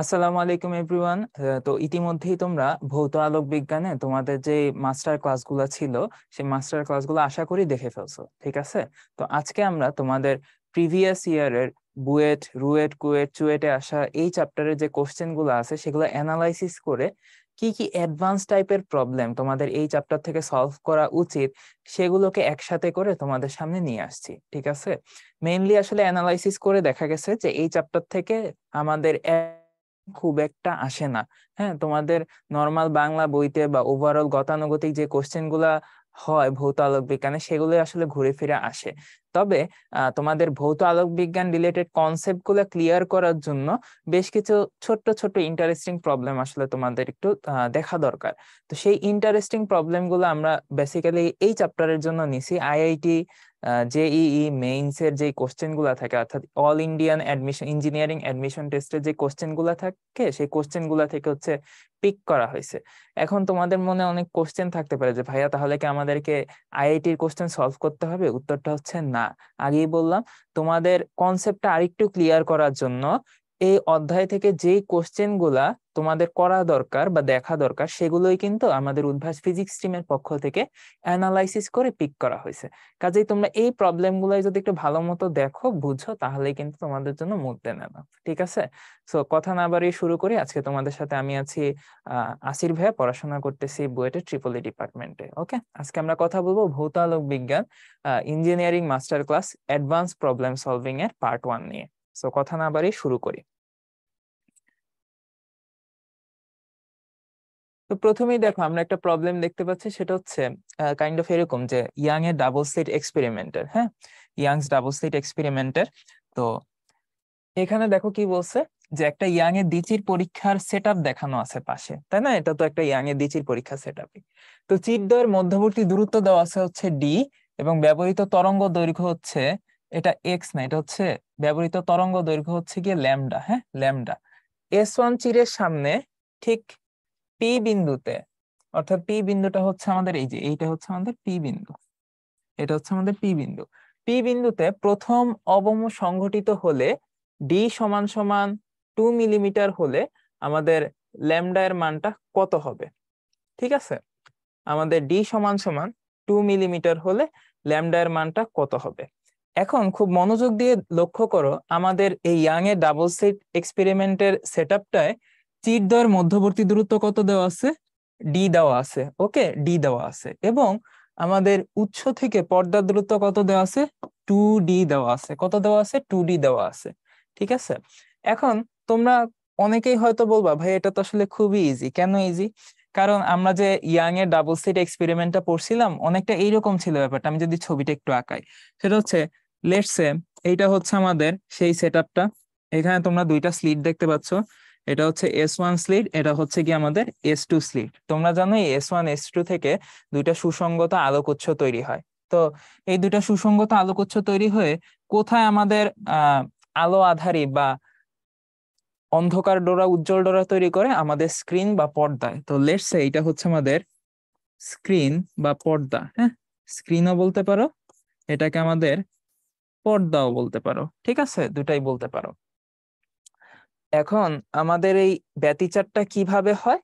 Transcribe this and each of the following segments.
আসসালামু আলাইকুম এভরিওয়ান। তো ইতিমধ্যেই তোমরা ভৌত আলোক বিজ্ঞানে তোমাদের যে মাস্টার ক্লাসগুলো ছিল সেই মাস্টার ক্লাসগুলো আশা করি দেখে ফেলছো, ঠিক আছে? তো আজকে আমরা তোমাদের প্রিভিয়াস ইয়ারের বুয়েট, রুয়েট, কুয়েট, চুয়েটে আসা এই চ্যাপ্টারের যে কোশ্চেন গুলো আছে সেগুলো অ্যানালাইসিস করে কি কি অ্যাডভান্স টাইপের প্রবলেম তোমাদের এই চ্যাপ্টার থেকে সলভ করা উচিত সেগুলোকে একসাথে করে তোমাদের সামনে নিয়ে আসছি, ঠিক আছে? মেইনলি আসলে অ্যানালাইসিস করে দেখা গেছে যে এই চ্যাপ্টার থেকে আমাদের খুব একটা আসে না। হ্যাঁ, তোমাদের নর্মাল বাংলা বইতে বা ওভারঅল গতানুগতিক যে কোশ্চেন গুলা হয় ভৌত আলোক বিজ্ঞানে সেগুলো আসলে ঘুরে ফিরে আসে। তবে তোমাদের ভৌত আলোক বিজ্ঞান রিলেটেড কনসেপ্ট গুলা ক্লিয়ার করার জন্য বেশ কিছু ছোট্ট ছোট্ট ইন্টারেস্টিং প্রবলেম আসলে তোমাদের একটু দেখা দরকার। তো সেই ইন্টারেস্টিং প্রবলেম গুলো আমরা বেসিক্যালি এই চ্যাপ্টারের জন্য নিছি। আইআইটি জেইই মেইনস এর যে কোশ্চেন গুলা থাকে, অর্থাৎ all Indian admission engineering admission টেস্টের যে কোশ্চেন গুলা থাকে সেই কোশ্চেন গুলা থেকে হচ্ছে পিক করা হয়েছে। এখন তোমাদের মনে অনেক কোশ্চেন থাকতে পারে যে ভাইয়া তাহলে কি আমাদেরকে আইআইটির কোশ্চেন সলভ করতে হবে? উত্তরটা হচ্ছে না। আগেই বললাম, তোমাদের কনসেপ্টটা আরেকটু ক্লিয়ার করার জন্য এই অধ্যায় থেকে যেই কোশ্চেন গুলা তোমাদের করা দরকার বা দেখা দরকার সেগুলোই কিন্তু আমাদের উদ্ভাস ফিজিক্স টিমের পক্ষ থেকে অ্যানালাইসিস করে পিক করা হয়েছে। কাজেই তোমরা এই প্রবলেম গুলাই যদি একটু ভালো মতো দেখো, বুঝো, তাহলেই কিন্তু তোমাদের জন্য মুখ দেন না, ঠিক আছে? সো কথা না বাড়িয়ে শুরু করি। আজকে তোমাদের সাথে আমি আছি আসির ভাইয়া, পড়াশোনা করতেছি বুয়েটের ট্রিপল ই ডিপার্টমেন্টে। ওকে, আজকে আমরা কথা বলবো ভৌত আলোক বিজ্ঞান engineering master class advance problem solving এর পার্ট 1 নিয়ে। সো কথা না বাড়িয়ে শুরু করি। তো প্রথমেই দেখো আমরা একটা প্রবলেম দেখতে পাচ্ছি, সেটা হচ্ছে কাইন্ড অফ এরকম যে ইয়াং এর ডাবল স্লিট এক্সপেরিমেন্টের। হ্যাঁ, ইয়াংস ডাবল স্লিট এক্সপেরিমেন্টের। তো এখানে দেখো কি বলছে, যে একটা ইয়াং এর দ্বিচির পরীক্ষার সেটআপ দেখানো আছে পাশে, তাই না? এটা তো একটা ইয়াং এর দ্বিচির পরীক্ষার সেটআপই। তো চিরদ্বয়ের মধ্যবর্তী দূরত্ব দেওয়া আছে হচ্ছে ডি, এবং ব্যবহৃত তরঙ্গ দৈর্ঘ্য হচ্ছে, এটা এক্স না, এটা হচ্ছে ব্যবহৃত তরঙ্গ দৈর্ঘ্য হচ্ছে গিয়ে ল্যামডা। হ্যাঁ, ল্যামডা। S1 চিরের সামনে ঠিক পি বিন্দুতে, অর্থাৎ পি বিন্দুটা হচ্ছে আমাদের এই যে এইটা হচ্ছে আমাদের পি বিন্দু, এটা হচ্ছে আমাদের পি বিন্দু। পি বিন্দুতে প্রথম অবম সংঘটিত হলে ডি সমান সমান 2 মিলিমিটার হলে আমাদের ল্যামডা এর মানটা কত হবে? ঠিক আছে, আমাদের ডি সমান সমান 2 মিলিমিটার হলে ল্যামডা এর মানটা কত হবে? এখন খুব মনোযোগ দিয়ে লক্ষ্য করো, আমাদের এই ইয়াং এর ডাবল স্লিট এক্সপেরিমেন্টের সেটআপটায় চিরদ্বয়ের মধ্যবর্তী দূরত্ব কত দেওয়া আছে? ডি দেওয়া আছে। ওকে, ডি দেওয়া আছে, এবং আমাদের উৎস থেকে পর্দার দূরত্ব কত দেওয়া আছে? 2D দেওয়া আছে। কত দেওয়া আছে? 2D দেওয়া আছে। ঠিক আছে, এখন তোমরা অনেকেই হয়তো বলবা ভাই এটা তো আসলে খুবই ইজি। কেন ইজি? কারণ আমরা যে ইয়াং এর ডাবল স্লিট এক্সপেরিমেন্টটা পড়ছিলাম অনেকটা এইরকম ছিল ব্যাপারটা। আমি যদি ছবিটা একটু আঁকাই, সেটা হচ্ছে, লেটস সে এইটা হচ্ছে আমাদের সেই সেটআপটা। এখানে তোমরা দুইটা স্লিট দেখতে পাচ্ছ, এটা হচ্ছে S1 স্লিট, এটা হচ্ছে কি আমাদের S2 স্লিট। তোমরা জানো এই S1 S2 থেকে দুইটা সুসংগত আলোকউৎস তৈরি হয়। তো এই দুইটা সুসংগত আলোকউৎস তৈরি হয়ে কোথায় আমাদের আহ আলো আধারী বা অন্ধকার ডোরা, উজ্জ্বল ডোরা তৈরি করে? আমাদের স্ক্রিন বা পর্দায়। তো লেটস সে এটা হচ্ছে আমাদের স্ক্রিন বা পর্দা। হ্যাঁ, স্ক্রিনও বলতে পারো, এটাকে আমাদের পর্দাও বলতে পারো, ঠিক আছে, দুটাই বলতে পারো। এখন আমাদের এই ব্যতিচারটা কিভাবে হয়?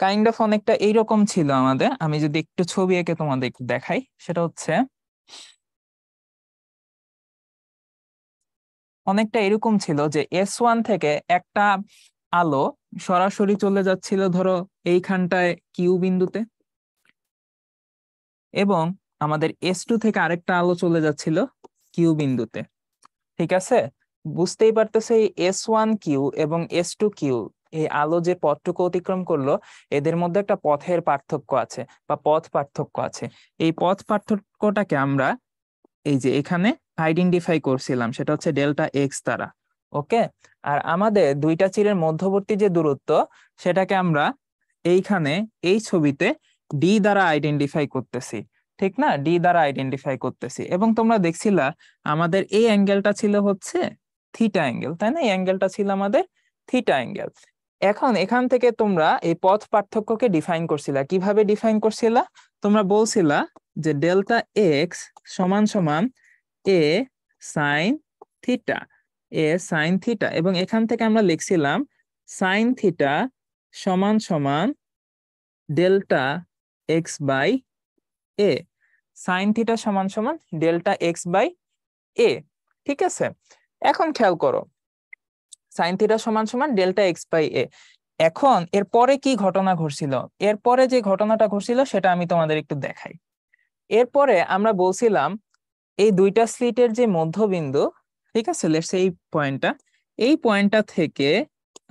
কাইন্ড অফ অনেকটা এইরকম ছিল আমাদের। আমি যদি একটু ছবি এঁকে তোমাদের একটু দেখাই, সেটা হচ্ছে অনেকটা এরকম ছিল যে S1 থেকে একটা আলো সরাসরি চলে যাচ্ছিল ধরো এইখানটায় কিউ বিন্দুতে, এবং আমাদের S2 থেকে আরেকটা আলো চলে যাচ্ছিল কিউ বিন্দুতে। ঠিক আছে, বুঝতেই পারতেছে এই S1 কিউ এবং S2 কিউ, এই আলো যে পথটুকু অতিক্রম করলো এদের মধ্যে একটা পথের পার্থক্য আছে বা পথ পার্থক্য আছে। এই পথ পার্থক্যটাকে আমরা এই যে এখানে আইডেন্টিফাই করছিলাম, সেটা হচ্ছে ডেল্টা এক্স দ্বারা। ওকে, আর আমাদের দুইটা চিরের মধ্যবর্তী যে দূরত্ব সেটাকে আমরা এইখানে এই ছবিতে ডি দ্বারা আইডেন্টিফাই করতেছি। ঠিক না, ডি দ্বারা আইডেন্টিফাই করতেছি। এবং তোমরা দেখছিলা আমাদের এই অ্যাঙ্গেলটা ছিল হচ্ছে থিটা অ্যাঙ্গেল, তাই না? এই অ্যাঙ্গেলটা ছিল আমাদের থিটা অ্যাঙ্গেল। এখন এখান থেকে তোমরা এই পথ পার্থক্যকে ডিফাইন করছিলা। কিভাবে ডিফাইন করছিলা? তোমরা বলছিলা যে ডেল্টা এক্স সমান সমান A sine theta, A sine theta, এবং এখান থেকে আমরা লিখছিলাম সাইন থিটা সমান সমান delta X by A. Sine theta সমান সমান ডেল্টা এক্স বাই এ। ঠিক আছে, এখন খেয়াল করো, সাইন থিটা সমান সমান ডেল্টা এক্স বাই এ। এখন এরপরে কি ঘটনা ঘটছিল? এরপরে যে ঘটনাটা ঘটছিল সেটা আমি তোমাদের একটু দেখাই। এরপরে আমরা বলছিলাম এই দুইটা স্লিটের যে মধ্যবিন্দু, ঠিক আছে, লেটস এই পয়েন্টটা, এই পয়েন্টটা থেকে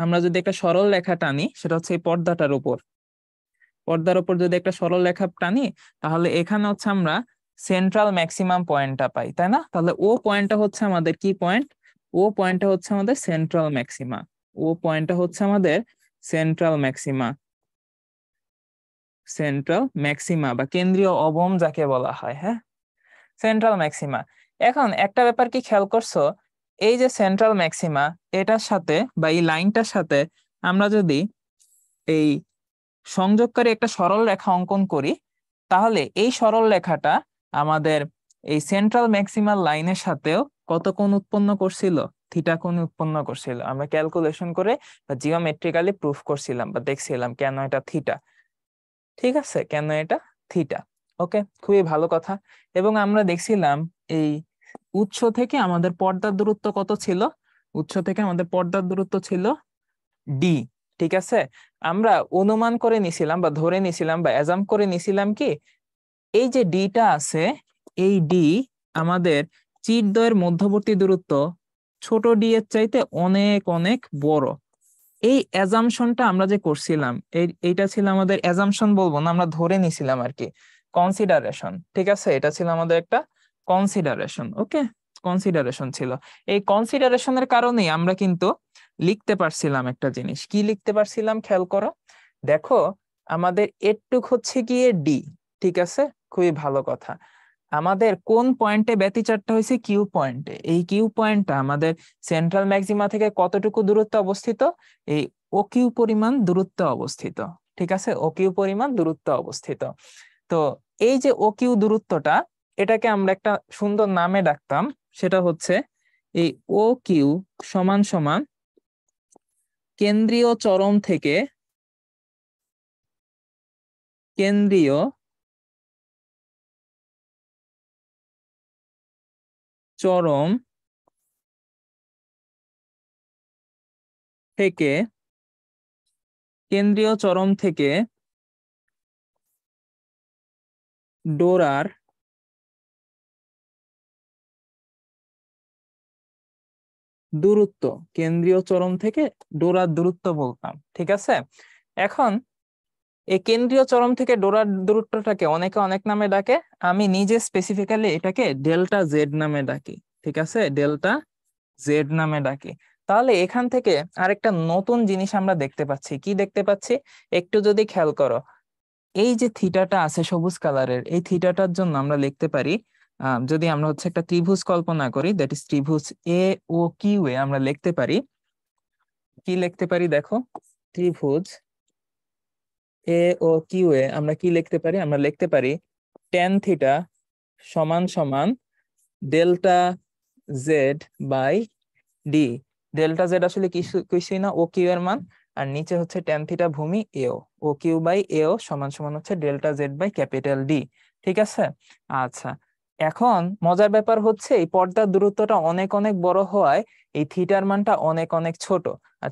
আমরা যদি একটা সরল রেখা টানি, সেটা হচ্ছে এই পর্দার উপর যদি একটা সরল রেখা টানি, তাহলে এখানে হচ্ছে আমরা সেন্ট্রাল ম্যাক্সিমাম পয়েন্টটা পাই, তাই না? তাহলে ও পয়েন্টটা হচ্ছে আমাদের কি পয়েন্ট? ও পয়েন্টটা হচ্ছে আমাদের সেন্ট্রাল ম্যাক্সিমা। ও পয়েন্টটা হচ্ছে আমাদের সেন্ট্রাল ম্যাক্সিমা। সেন্ট্রাল ম্যাক্সিমা বা কেন্দ্রীয় অবম যাকে বলা হয়, হ্যাঁ, সেন্ট্রাল ম্যাক্সিমা। এখন একটা ব্যাপার কি খেয়াল করছো? এই যে সেন্ট্রাল ম্যাক্সিমা, এটার সাথে বা এই লাইনটার সাথে আমরা যদি এই সংযোগকারী একটা সরল রেখা অঙ্কন করি, তাহলে এই সরল রেখাটা আমাদের এই সেন্ট্রাল ম্যাক্সিমাল লাইনের সাথেও কত কোণ উৎপন্ন করছিল? থিটা কোণ উৎপন্ন করছিল। আমরা ক্যালকুলেশন করে বা জিওমেট্রিক্যালি প্রুফ করছিলাম বা দেখছিলাম কেন এটা থিটা। ঠিক আছে, কেন এটা থিটা। ওকে, খুবই ভালো কথা। এবং আমরা দেখছিলাম এই উৎস থেকে আমাদের পর্দার দূরত্ব কত ছিল? উৎস থেকে আমাদের পর্দার দূরত্ব ছিল ডি। ঠিক আছে, আমরা অনুমান করে নিছিলাম বা ধরে নিছিলাম বা অ্যাজাম করে নিছিলাম কি এই যে ডিটা আছে, এই ডি আমাদের চিরদ্বয়ের মধ্যবর্তী দূরত্ব ছোট ডি এর চাইতে অনেক অনেক বড়। এই অ্যাজামশনটা আমরা যে করছিলাম, এইটা ছিল আমাদের অ্যাজামশন বলবো না, আমরা ধরে নিছিলাম আর কি, কনসিডারেশন। ঠিক আছে, এটা ছিল আমাদের একটা কনসিডারেশন। ওকে, কনসিডারেশন ছিল। এই কনসিডারেশনের কারণেই আমরা কিন্তু লিখতে পারছিলাম একটা জিনিস। কি লিখতে পারছিলাম খেয়াল করো, দেখো, আমাদের এটুক হচ্ছে গিয়ে ডি। ঠিক আছে, খুবই ভালো কথা। আমাদের কোন পয়েন্টে ব্যতিচারটা হয়েছে? কিউ পয়েন্টে। এই কিউ পয়েন্টটা আমাদের সেন্ট্রাল ম্যাক্সিমা থেকে কতটুকু দূরত্বে অবস্থিত? এই ও কিউ পরিমাণ দূরত্বে অবস্থিত। ঠিক আছে, ও কিউ পরিমাণ দূরত্বে অবস্থিত। তো এই যে ও কিউ দূরত্বটা, এটাকে আমরা একটা সুন্দর নামে ডাকতাম, সেটা হচ্ছে এই ও কিউ সমান সমান কেন্দ্রীয় চরম থেকে কেন্দ্রীয় চরম থেকে কেন্দ্রীয় চরম থেকে ডোরার দূরত্ব, কেন্দ্রীয় চরম থেকে ডোরার দূরত্ব বলতাম। ঠিক আছে, এখন এই কেন্দ্রীয় চরম থেকে ডোরার দূরত্বটাকে অনেকে অনেক নামে ডাকে। আমি নিজে স্পেসিফিক্যালি এটাকে ডেল্টা জেড নামে ডাকি। ঠিক আছে, ডেল্টা জেড নামে ডাকি। তাহলে এখান থেকে আরেকটা নতুন জিনিস আমরা দেখতে পাচ্ছি। কি দেখতে পাচ্ছি? একটু যদি খেয়াল করো, এই যে থিটাটা আছে সবুজ কালারের, এই থিটাটার জন্য আমরা লিখতে পারি, যদি আমরা হচ্ছে একটা ত্রিভুজ কল্পনা করি, দ্যাট ইজ ত্রিভুজ এ ও কিউ এ, আমরা লিখতে পারি, কি লিখতে পারি দেখো, ত্রিভুজ এ ও কিউ এ আমরা কি লিখতে পারি? আমরা লিখতে পারি টেন থিটা সমান সমান delta Z by D. Delta Z আসলে কিছুই না, ও কিউ এর মান, আর নিচে হচ্ছে টেন থিটা ভূমি এও। ও কিউ বাই এও সমান সমান হচ্ছে delta Z by capital D. ঠিক আছে, আচ্ছা, এখন মজার ব্যাপার হচ্ছে এই পর্দার দূরত্বটা অনেক অনেক বড় হওয়ায় এই থিটার মানটা অনেক অনেক ছোট। আর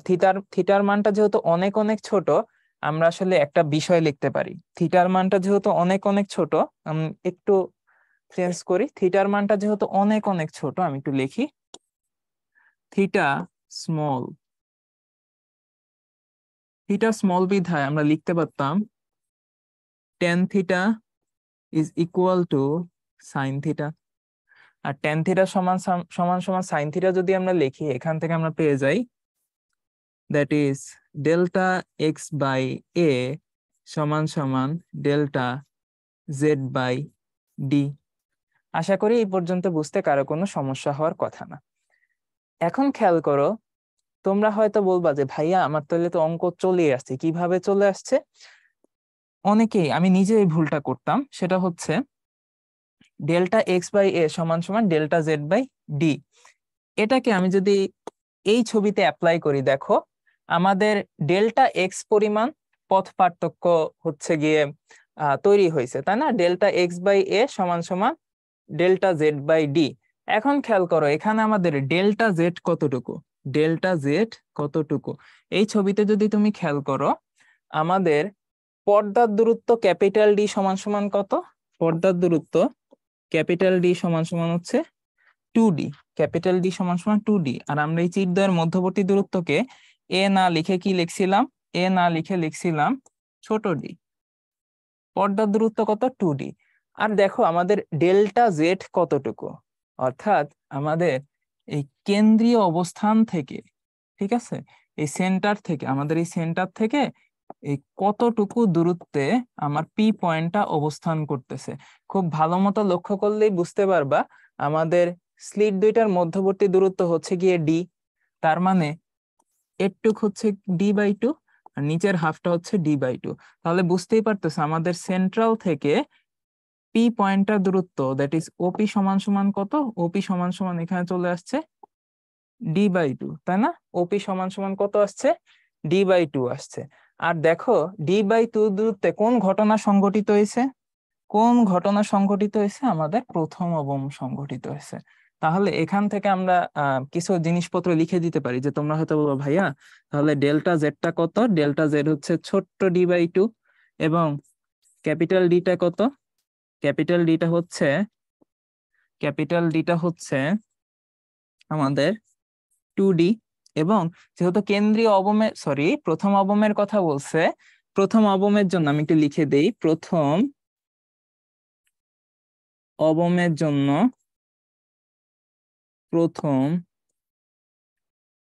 থিটার মানটা যেহেতু অনেক অনেক ছোট, আমরা আসলে একটা বিষয় লিখতে পারি। থিটার মানটা যেহেতু অনেক অনেক ছোট, একটু চেঞ্জ করি, থিটার মানটা যেহেতু অনেক অনেক ছোট, আমি একটু লিখি থিটা স্মল। থিটা স্মল বিধায় আমরা লিখতে পারতাম tan theta is equal to sine theta. আর টেন থিটা সমান সমান সমান সাইন থিটা যদি আমরা লিখি, এখান থেকে আমরা পেয়ে যাই that is delta X by A সমান সমান ডেল্টা জেড বাই ডি। আশা করি এই পর্যন্ত বুঝতে কারো কোনো সমস্যা হওয়ার কথা না। এখন খেয়াল করো, তোমরা হয়তো বলবা যে ভাইয়া আমার তাহলে তো অঙ্ক চলে আসছে। কিভাবে চলে আসছে? অনেকেই, আমি নিজে এই ভুলটা করতাম, সেটা হচ্ছে ডেল্টা এক্স বাই এ সমান সমান ডেল্টা জেড বাই ডি। এটাকে আমি যদি এই ছবিতে অ্যাপ্লাই করি, দেখো আমাদের ডেল্টা এক্স পরিমাণ পথ পার্থক্য হচ্ছে গিয়ে তৈরি হয়েছে, তাই না? ডেল্টা এক্স বাই এ সমান সমান ডেল্টা জেড বাই ডি। এখন খেয়াল করো এখানে আমাদের ডেল্টা জেড কতটুকু, ডেল্টা জেড কতটুকু। এই ছবিতে যদি তুমি খেয়াল করো, আমাদের পর্দার দূরত্ব ক্যাপিটাল ডি সমান সমান কত? পর্দার দূরত্ব ক্যাপিটাল ডি সমান সমান হচ্ছে 2d। ক্যাপিটাল ডি সমান সমান 2d। আর আমরা এই চিরদ্বয়ের মধ্যবর্তী দূরত্বকে এ না লিখে কি লিখছিলাম? এ না লিখে লিখছিলাম ছোট ডি। পর্দার দূরত্ব কত? 2d। আর দেখো আমাদের ডেল্টা জেড কতটুকু, অর্থাৎ আমাদের এই কেন্দ্রীয় অবস্থান থেকে, ঠিক আছে, এই সেন্টার থেকে, আমাদের এই সেন্টার থেকে এই কতটুকু দূরত্বে আমার পি পয়েন্টটা অবস্থান করতেছে। খুব ভালো মতো লক্ষ্য করলেই বুঝতে পারবা আমাদের স্লিট দুইটার মধ্যবর্তী দূরত্ব হচ্ছে গিয়ে ডি। তার মানে এটুক হচ্ছে ডি বাই টু, আর নিচের হাফটা হচ্ছে ডি বাই টু। তাহলে বুঝতেই পারতেছে আমাদের সেন্ট্রাল থেকে পি পয়েন্টটার দূরত্ব, দ্যাট ইজ ওপি সমান সমান কত? ওপি সমান সমান এখানে চলে আসছে ডি বাই টু, তাই না? ওপি সমান সমান কত আসছে? ডি বাই টু আসছে। আর দেখো ডি বাই টু দূরত্বে কোন ঘটনা সংঘটিত হয়েছে? কোন ঘটনা সংঘটিত হয়েছে? আমাদের প্রথম অবম সংঘটিত হয়েছে। তাহলে এখান থেকে আমরা কিছু জিনিসপত্র লিখে দিতে পারি, যে তোমরা হয়তো বলবো ভাইয়া তাহলে ডেল্টা জেডটা কত? ডেল্টা জেড হচ্ছে ছোট্ট ডি বাই টু, এবং ক্যাপিটাল ডিটা কত? ক্যাপিটাল ডিটা হচ্ছে, ক্যাপিটাল ডিটা হচ্ছে আমাদের 2d। এবং যেহেতু কেন্দ্রীয় অবমের, সরি, প্রথম অবমের কথা বলছে, প্রথম অবমের জন্য আমি একটু লিখে দেই। প্রথম অবমের জন্য, প্রথম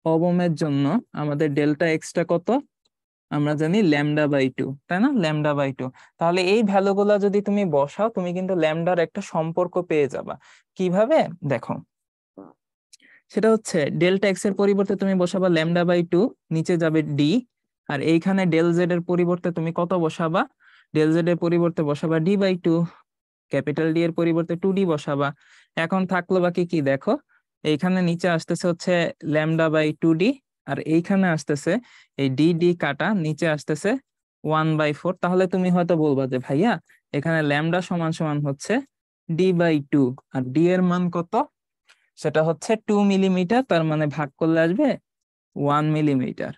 অবমের জন্য আমাদের ডেল্টা এক্সটা কত? আমরা জানি ল্যামডা বাই টু, তাই না? Lambda by two. তাহলে এই ভ্যালুগুলা যদি তুমি বসাও, তুমি কিন্তু ল্যামডার একটা সম্পর্ক পেয়ে যাবা। কিভাবে দেখো, সেটা হচ্ছে ডেল্টা এক্স এর পরিবর্তে তুমি বসাবা ল্যামডা বাই টু, নিচে যাবে ডি। আর এইখানে ডেল জেড এর পরিবর্তে তুমি কত বসাবা? ডেল জেড এর পরিবর্তে বসাবা D by two. Capital D এর পরিবর্তে 2d বসাবা। এখন থাকলো বাকি কি দেখো, এইখানে নিচে আসতেছে হচ্ছে ল্যামডা বাই 2d, আর এইখানে আসতেছে এই ডি ডি কাটা, নিচে আসতেছে 1/4। তাহলে তুমি হয়তো বলবা যে ভাইয়া এখানে ল্যামডা সমান সমান হচ্ছে ডি বাই টু, আর ডি এর মান কত? সেটা হচ্ছে 2 মিলিমিটার, তার মানে ভাগ করলে আসবে 1 মিলিমিটার,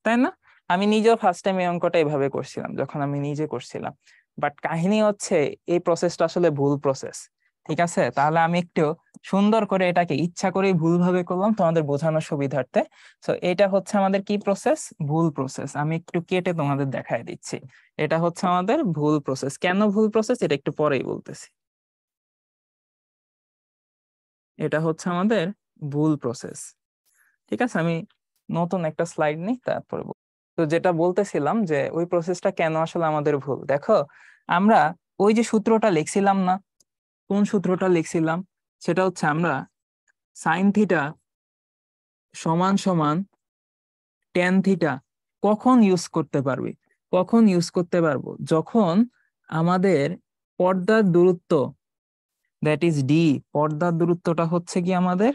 তাই না? আমি নিজেও ফার্স্ট টাইম এই অঙ্কটা এভাবে করছিলাম যখন আমি নিজে করছিলাম। বাট কাহিনী হচ্ছে এই প্রসেসটা আসলে ভুল প্রসেস, ঠিক আছে? তাহলে আমি একটু সুন্দর করে এটাকে ইচ্ছা করেই ভুলভাবে করলাম তোমাদের বোঝানোর সুবিধার্থে। সো এটা হচ্ছে আমাদের কি প্রসেস? ভুল প্রসেস। আমি একটু কেটে তোমাদের দেখায় দিচ্ছি। এটা হচ্ছে আমাদের ভুল প্রসেস। কেন ভুল প্রসেস এটা একটু পরেই বলতেছি। এটা হচ্ছে আমাদের ভুল প্রসেস, ঠিক আছে? আমি নতুন একটা স্লাইড নিই, তারপরে তো যেটা বলতেছিলাম যে ওই প্রসেসটা কেন আসলে আমাদের ভুল। দেখো আমরা ওই যে সূত্রটা লিখছিলাম না, কোন সূত্রটা লিখছিলাম? সেটা হচ্ছে আমরা সাইন থিটা সমান সমান ট্যান থিটা কখন ইউজ করতে পারবি? কখন ইউজ করতে পারবো? যখন আমাদের পর্দার দূরত্ব, দ্যাট ইজ ডি, পর্দার দূরত্বটা হচ্ছে কি আমাদের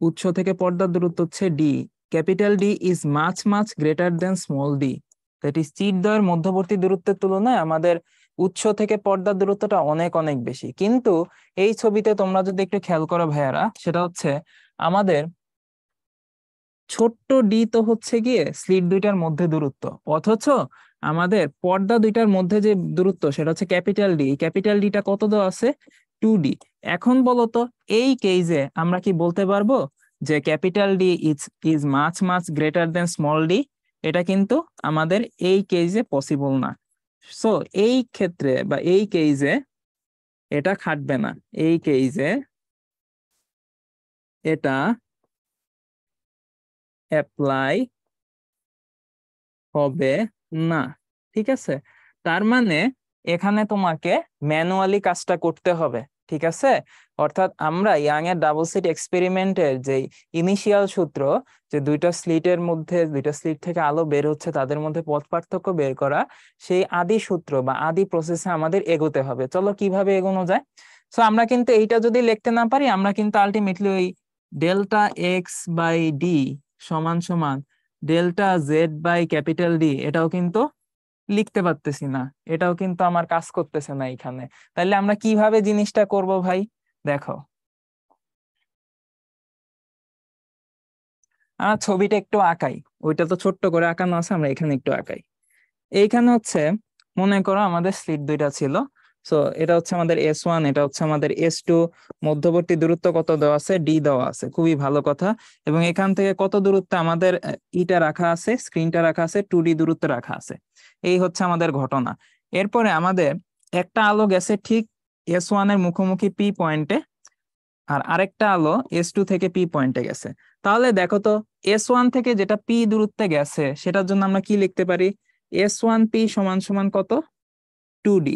উৎস থেকে পর্দার দূরত্ব হচ্ছে D, capital D is much much greater than small D. That is চিরদ্বয়ের মধ্যবর্তী দূরত্বের তুলনায় আমাদের উৎস থেকে পর্দার দূরত্বটা অনেক অনেক বেশি। কিন্তু এই ছবিতে তোমরা যদি একটু খেয়াল করো ভাইয়ারা, সেটা হচ্ছে আমাদের ছোট্ট ডি তো হচ্ছে গিয়ে স্লিট দুইটার মধ্যে দূরত্ব, অথচ আমাদের পর্দা দুইটার মধ্যে যে দূরত্ব সেটা হচ্ছে ক্যাপিটাল ডি। ক্যাপিটাল ডিটা কত দেওয়া আছে? 2d। এখন বলতো এই কেসে আমরা কি বলতে পারবো যে capital D is is much much greater than small D? এটা কিন্তু আমাদের এই কেসে পসিবল না। সো এই ক্ষেত্রে বা এই কেসে এটা খাটবে না। এই কেসে এটা অ্যাপ্লাই হবে না, ঠিক আছে? তার মানে এখানে তোমাকে ম্যানুয়ালি কাজটা করতে হবে, ঠিক আছে? অর্থাৎ আমরা ইয়াং এর ডাবল স্লিট এক্সপেরিমেন্টের যে ইনিশিয়াল সূত্র, যে দুইটা স্লিটের মধ্যে, দুইটা স্লিট থেকে আলো বের হচ্ছে, তাদের মধ্যে পথ পার্থক্য বের করা, সেই আদি সূত্র বা আদি প্রসেসে আমাদের এগোতে হবে। চলো কিভাবে এগোনো যায়। সো আমরা কিন্তু এইটা যদি লিখতে না পারি, আমরা কিন্তু আলটিমেটলি ওই ডেল্টা এক্স বাই ডি সমান সমান delta Z by capital D, এটাও কিন্তু লিখতে পারতেছি না, এটাও কিন্তু আমার কাজ করতেছে না এখানে। তাহলে আমরা কিভাবে জিনিসটা করব ভাই? দেখো, আমার ছবিটা একটু আঁকাই, ওইটা তো ছোট্ট করে আঁকানো আছে, আমরা এখানে একটু আঁকাই। এইখানে হচ্ছে মনে করো আমাদের স্লিট দুইটা ছিল। সো এটা হচ্ছে আমাদের S1, এটা হচ্ছে আমাদের S2। মধ্যবর্তী দূরত্ব কত দেওয়া আছে? ডি দেওয়া আছে, খুবই ভালো কথা। এবং এখান থেকে কত দূরত্বে আমাদের ইটা রাখা আছে, স্ক্রিনটা রাখা আছে, 2D দূরত্বে রাখা আছে। এই হচ্ছে আমাদের ঘটনা। এরপরে আমাদের একটা আলো গেছে ঠিক S1 এর মুখোমুখি পি পয়েন্টে, আর আরেকটা আলো S2 থেকে পি পয়েন্টে গেছে। তাহলে দেখো তো, S1 থেকে যেটা পি দূরত্বে গেছে সেটার জন্য আমরা কি লিখতে পারি? S1P সমান সমান কত? 2D।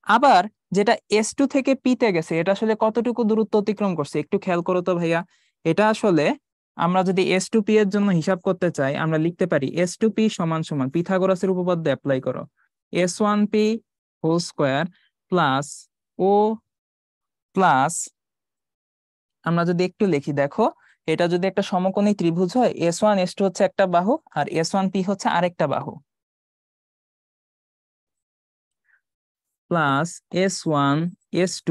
আবার যেটা S2 থেকে P তে গেছে, এটা আসলে কতটুকু দূরত্ব অতিক্রম করছে একটু খেয়াল করো তো ভাইয়া। এটা আসলে আমরা যদি S2P এর জন্য হিসাব করতে চাই, আমরা লিখতে পারি S2P সমান সমান, পিথাগোরাসের উপপাদ্য অ্যাপ্লাই করো, S1P হোল স্কোয়ার প্লাস ও প্লাস, আমরা যদি একটু লিখি দেখো, এটা যদি একটা সমকোণী ত্রিভুজ হয়, S1 S2 হচ্ছে একটা বাহু আর S1P হচ্ছে আরেকটা বাহু, plus S1 S2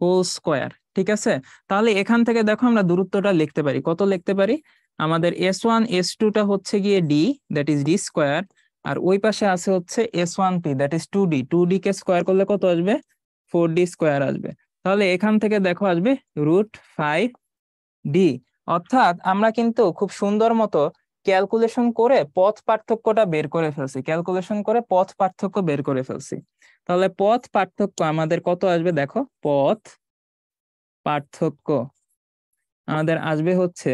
whole square. ঠিক আছে, তাহলে এখান থেকে দেখো আমরা দূরত্বটা লিখতে পারি, কত লিখতে পারি? আমাদের S1 S2টা হচ্ছে গিয়ে D, that is D square. আর ওই পাশে আছে হচ্ছে S1P, that is 2D। 2D K square করলে কত আসবে? 4D স্কোয়ার আসবে। তাহলে এখান থেকে দেখো আসবে √5D। অর্থাৎ আমরা কিন্তু খুব সুন্দর মতো ক্যালকুলেশন করে পথ পার্থক্যটা বের করে ফেলছি, ক্যালকুলেশন করে পথ পার্থক্য বের করে ফেলছি। তাহলে পথ পার্থক্য আমাদের কত আসবে? দেখো, পথ পার্থক্য আমাদের আসবে হচ্ছে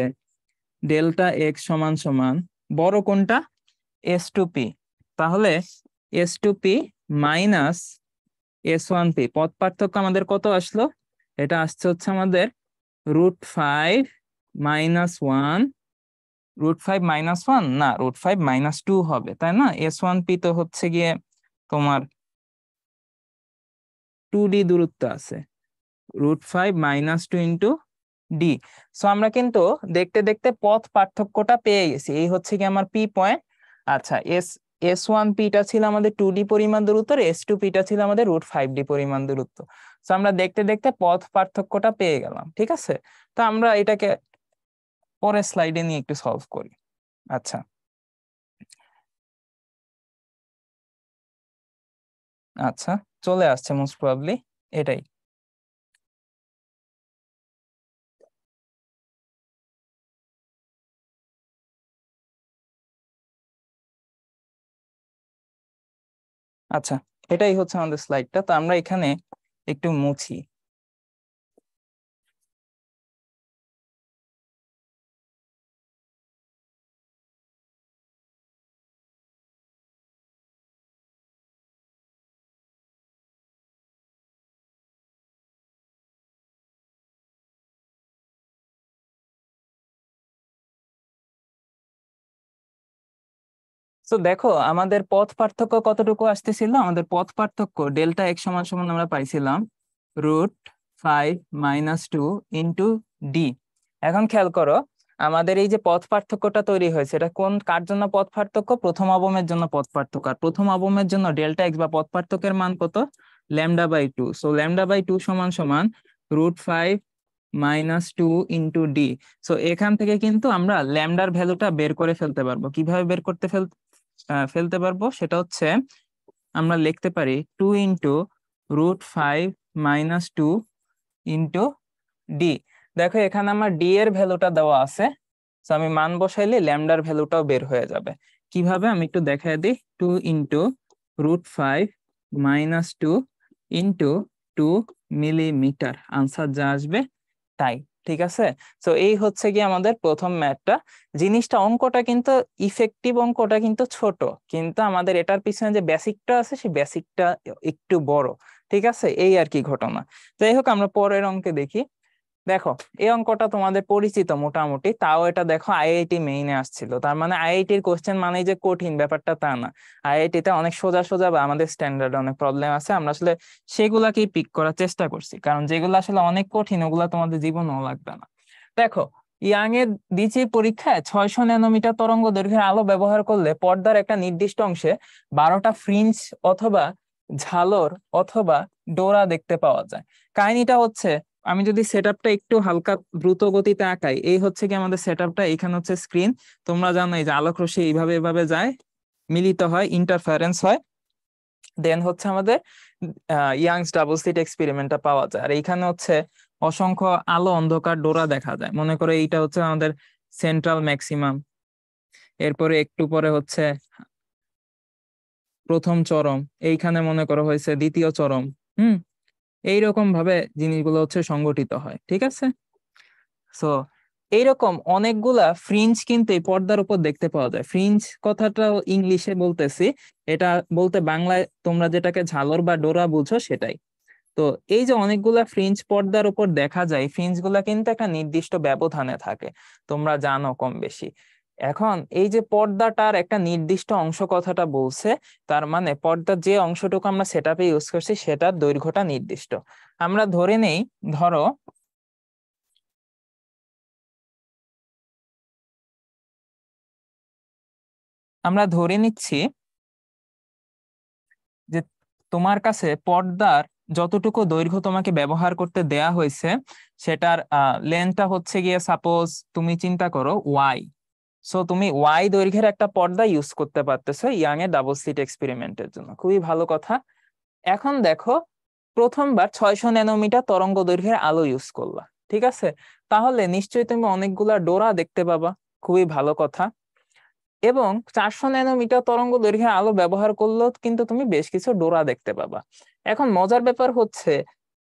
ΔX সমান সমান, বড় কোনটা? S2P। তাহলে S2P মাইনাস S1P, পথ পার্থক্য আমাদের কত আসলো? এটা আসছে হচ্ছে আমাদের √5 - 1, √5 - 1 না, √5 - 2 হবে, তাই না? S1P তো হচ্ছে গিয়ে তোমার 2D দূরত্ব আছে, √5 - 2 ইন্টু ডি। সো আমরা কিন্তু দেখতে দেখতে পথ পার্থক্যটা পেয়ে গেছি। এই হচ্ছে কি আমার পি পয়েন্ট। আচ্ছা, S1P টা ছিল আমাদের 2D পরিমাণ দূরত্ব, আর S2P টা ছিল আমাদের √5D পরিমাণ দূরত্ব। সো আমরা দেখতে দেখতে পথ পার্থক্যটা পেয়ে গেলাম। ঠিক আছে, তো আমরা এটাকে পরের স্লাইডে নিয়ে একটু সলভ করি। আচ্ছা, আচ্ছা, চলে আসছে মোস্ট প্রবাবলি, এটাই। আচ্ছা, এটাই হচ্ছে আমাদের স্লাইডটা, তো আমরা এখানে একটু মুছি। তো দেখো, আমাদের পথ পার্থক্য কতটুকু আসতেছিল? আমাদের পথ পার্থক্য ΔX সমান সমান আমরা পাইছিলাম √5 - 2 ইন্টু ডি। এখন খেয়াল করো, আমাদের এই যে পথ পার্থক্যটা তৈরি হয়েছে, এটা কোন কার জন্য পথ পার্থক্য? প্রথম অবমের জন্য পথ পার্থক্য। আর প্রথম অবমের জন্য ΔX বা পথ পার্থক্যের মান কত? λ/2। সো λ/2 সমান সমান √5 - 2 ইন্টু ডি। সো এখান থেকে কিন্তু আমরা ল্যামডার ভ্যালুটা বের করে ফেলতে পারবো। কিভাবে বের করতে ফেলতে পারবো সেটা হচ্ছে, আমরা লিখতে পারি 2 ইন্টু √5 - 2 ইন্টু ডি। দেখো, এখানে আমার ডি এর ভ্যালুটা দেওয়া আছে, তো আমি মান বসাইলে ল্যামডার ভ্যালুটাও বের হয়ে যাবে। কিভাবে আমি একটু দেখাই দিই। 2 ইন্টু √5 - 2 ইন্টু 2 মিলিমিটার, আনসার যা আসবে তাই। ঠিক আছে, তো এই হচ্ছে কি আমাদের প্রথম ম্যাথটা। জিনিসটা, অঙ্কটা কিন্তু ইফেক্টিভ, অঙ্কটা কিন্তু ছোট, কিন্তু আমাদের এটার পিছনে যে বেসিকটা আছে সেই বেসিকটা একটু বড়। ঠিক আছে, এই আর কি ঘটনা। যাই হোক, আমরা পরের অঙ্কে দেখি। দেখো, এই অঙ্কটা তোমাদের পরিচিত মোটামুটি, তাও এটা দেখো আইআইটি মেইনে আসছিল। তার মানে আইআইটির কোশ্চেন মানে যে কঠিন ব্যাপারটা তা না। আইআইটি তে অনেক সোজা সোজা বা আমাদের স্ট্যান্ডার্ডে অনেক প্রবলেম আছে, আমরা আসলে সেগুলাকেই পিক করার চেষ্টা করছি, কারণ যেগুলো আসলে অনেক কঠিন ওগুলা তোমাদের জীবনেও লাগবে না। দেখো, ইয়াং এর দিচ্ছি পরীক্ষায় 600 ন্যানোমিটার তরঙ্গ দৈর্ঘ্যের আলো ব্যবহার করলে পর্দার একটা নির্দিষ্ট অংশে 12টা ফ্রিঞ্জ অথবা ঝালর অথবা ডোরা দেখতে পাওয়া যায়। কাহিনীটা হচ্ছে, আমি যদি সেটআপটা একটু হালকা দ্রুত গতিতে আঁকাই, এই হচ্ছে কি আমাদের সেটআপটা, এখানে হচ্ছে স্ক্রিন। তোমরা জানো এই যে আলোক রশ্মি এইভাবে এভাবে যায়, মিলিত হয়, ইন্টারফারেন্স হয়, দেন হচ্ছে আমাদের ইয়াংস ডাবল স্লিট এক্সপেরিমেন্টটা পাওয়া যায়। আর এইখানে হচ্ছে অসংখ্য আলো অন্ধকার ডোরা দেখা যায়। মনে করে এইটা হচ্ছে আমাদের সেন্ট্রাল ম্যাক্সিমাম, এরপরে একটু পরে হচ্ছে প্রথম চরম, এইখানে মনে করো হয়েছে দ্বিতীয় চরম। হুম, এইরকম ভাবে জিনিসগুলো হচ্ছে সংগঠিত হয়, ঠিক আছে। সো এইরকম অনেকগুলা ফ্রিঞ্জ কিন্তু এই পর্দার উপর দেখতে পাওয়া যায়। ফ্রিঞ্জ কথাটা ইংলিশে বলতেছি, এটা বলতে বাংলায় তোমরা যেটাকে ঝালর বা ডোরা বুঝো সেটাই। তো এই যে অনেকগুলা ফ্রিঞ্জ পর্দার উপর দেখা যায়, ফ্রিঞ্জ গুলা কিন্তু একটা নির্দিষ্ট ব্যবধানে থাকে, তোমরা জানো কম বেশি। এখন এই যে পর্দাটার একটা নির্দিষ্ট অংশ কথাটা বলছে, তার মানে পর্দার যে অংশটুকু আমরা সেটআপে ইউজ করছি সেটার দৈর্ঘ্যটা নির্দিষ্ট। আমরা ধরে নেই, ধরো আমরা ধরে নিচ্ছি যে তোমার কাছে পর্দার যতটুকু দৈর্ঘ্য তোমাকে ব্যবহার করতে দেয়া হয়েছে সেটার লেন্থটা হচ্ছে গিয়ে, সাপোজ তুমি চিন্তা করো ওয়াই। সো তুমি ওয়াই দৈর্ঘ্যের একটা পর্দা ইউজ করতে পারতেছো ইয়াং এর ডাবল স্লিট এক্সপেরিমেন্টের জন্য, খুবই ভালো কথা। এখন দেখো, প্রথমবার 600 ন্যানোমিটার তরঙ্গ দৈর্ঘ্যের আলো ইউজ করলা, ঠিক আছে, তাহলে নিশ্চয়ই তুমি অনেকগুলা ডোরা দেখতে পাবা, খুবই ভালো কথা। এবং 400 ন্যানোমিটার তরঙ্গ দৈর্ঘ্যের আলো ব্যবহার করলেও কিন্তু তুমি বেশ কিছু ডোরা দেখতে পাবা। এখন মজার ব্যাপার হচ্ছে,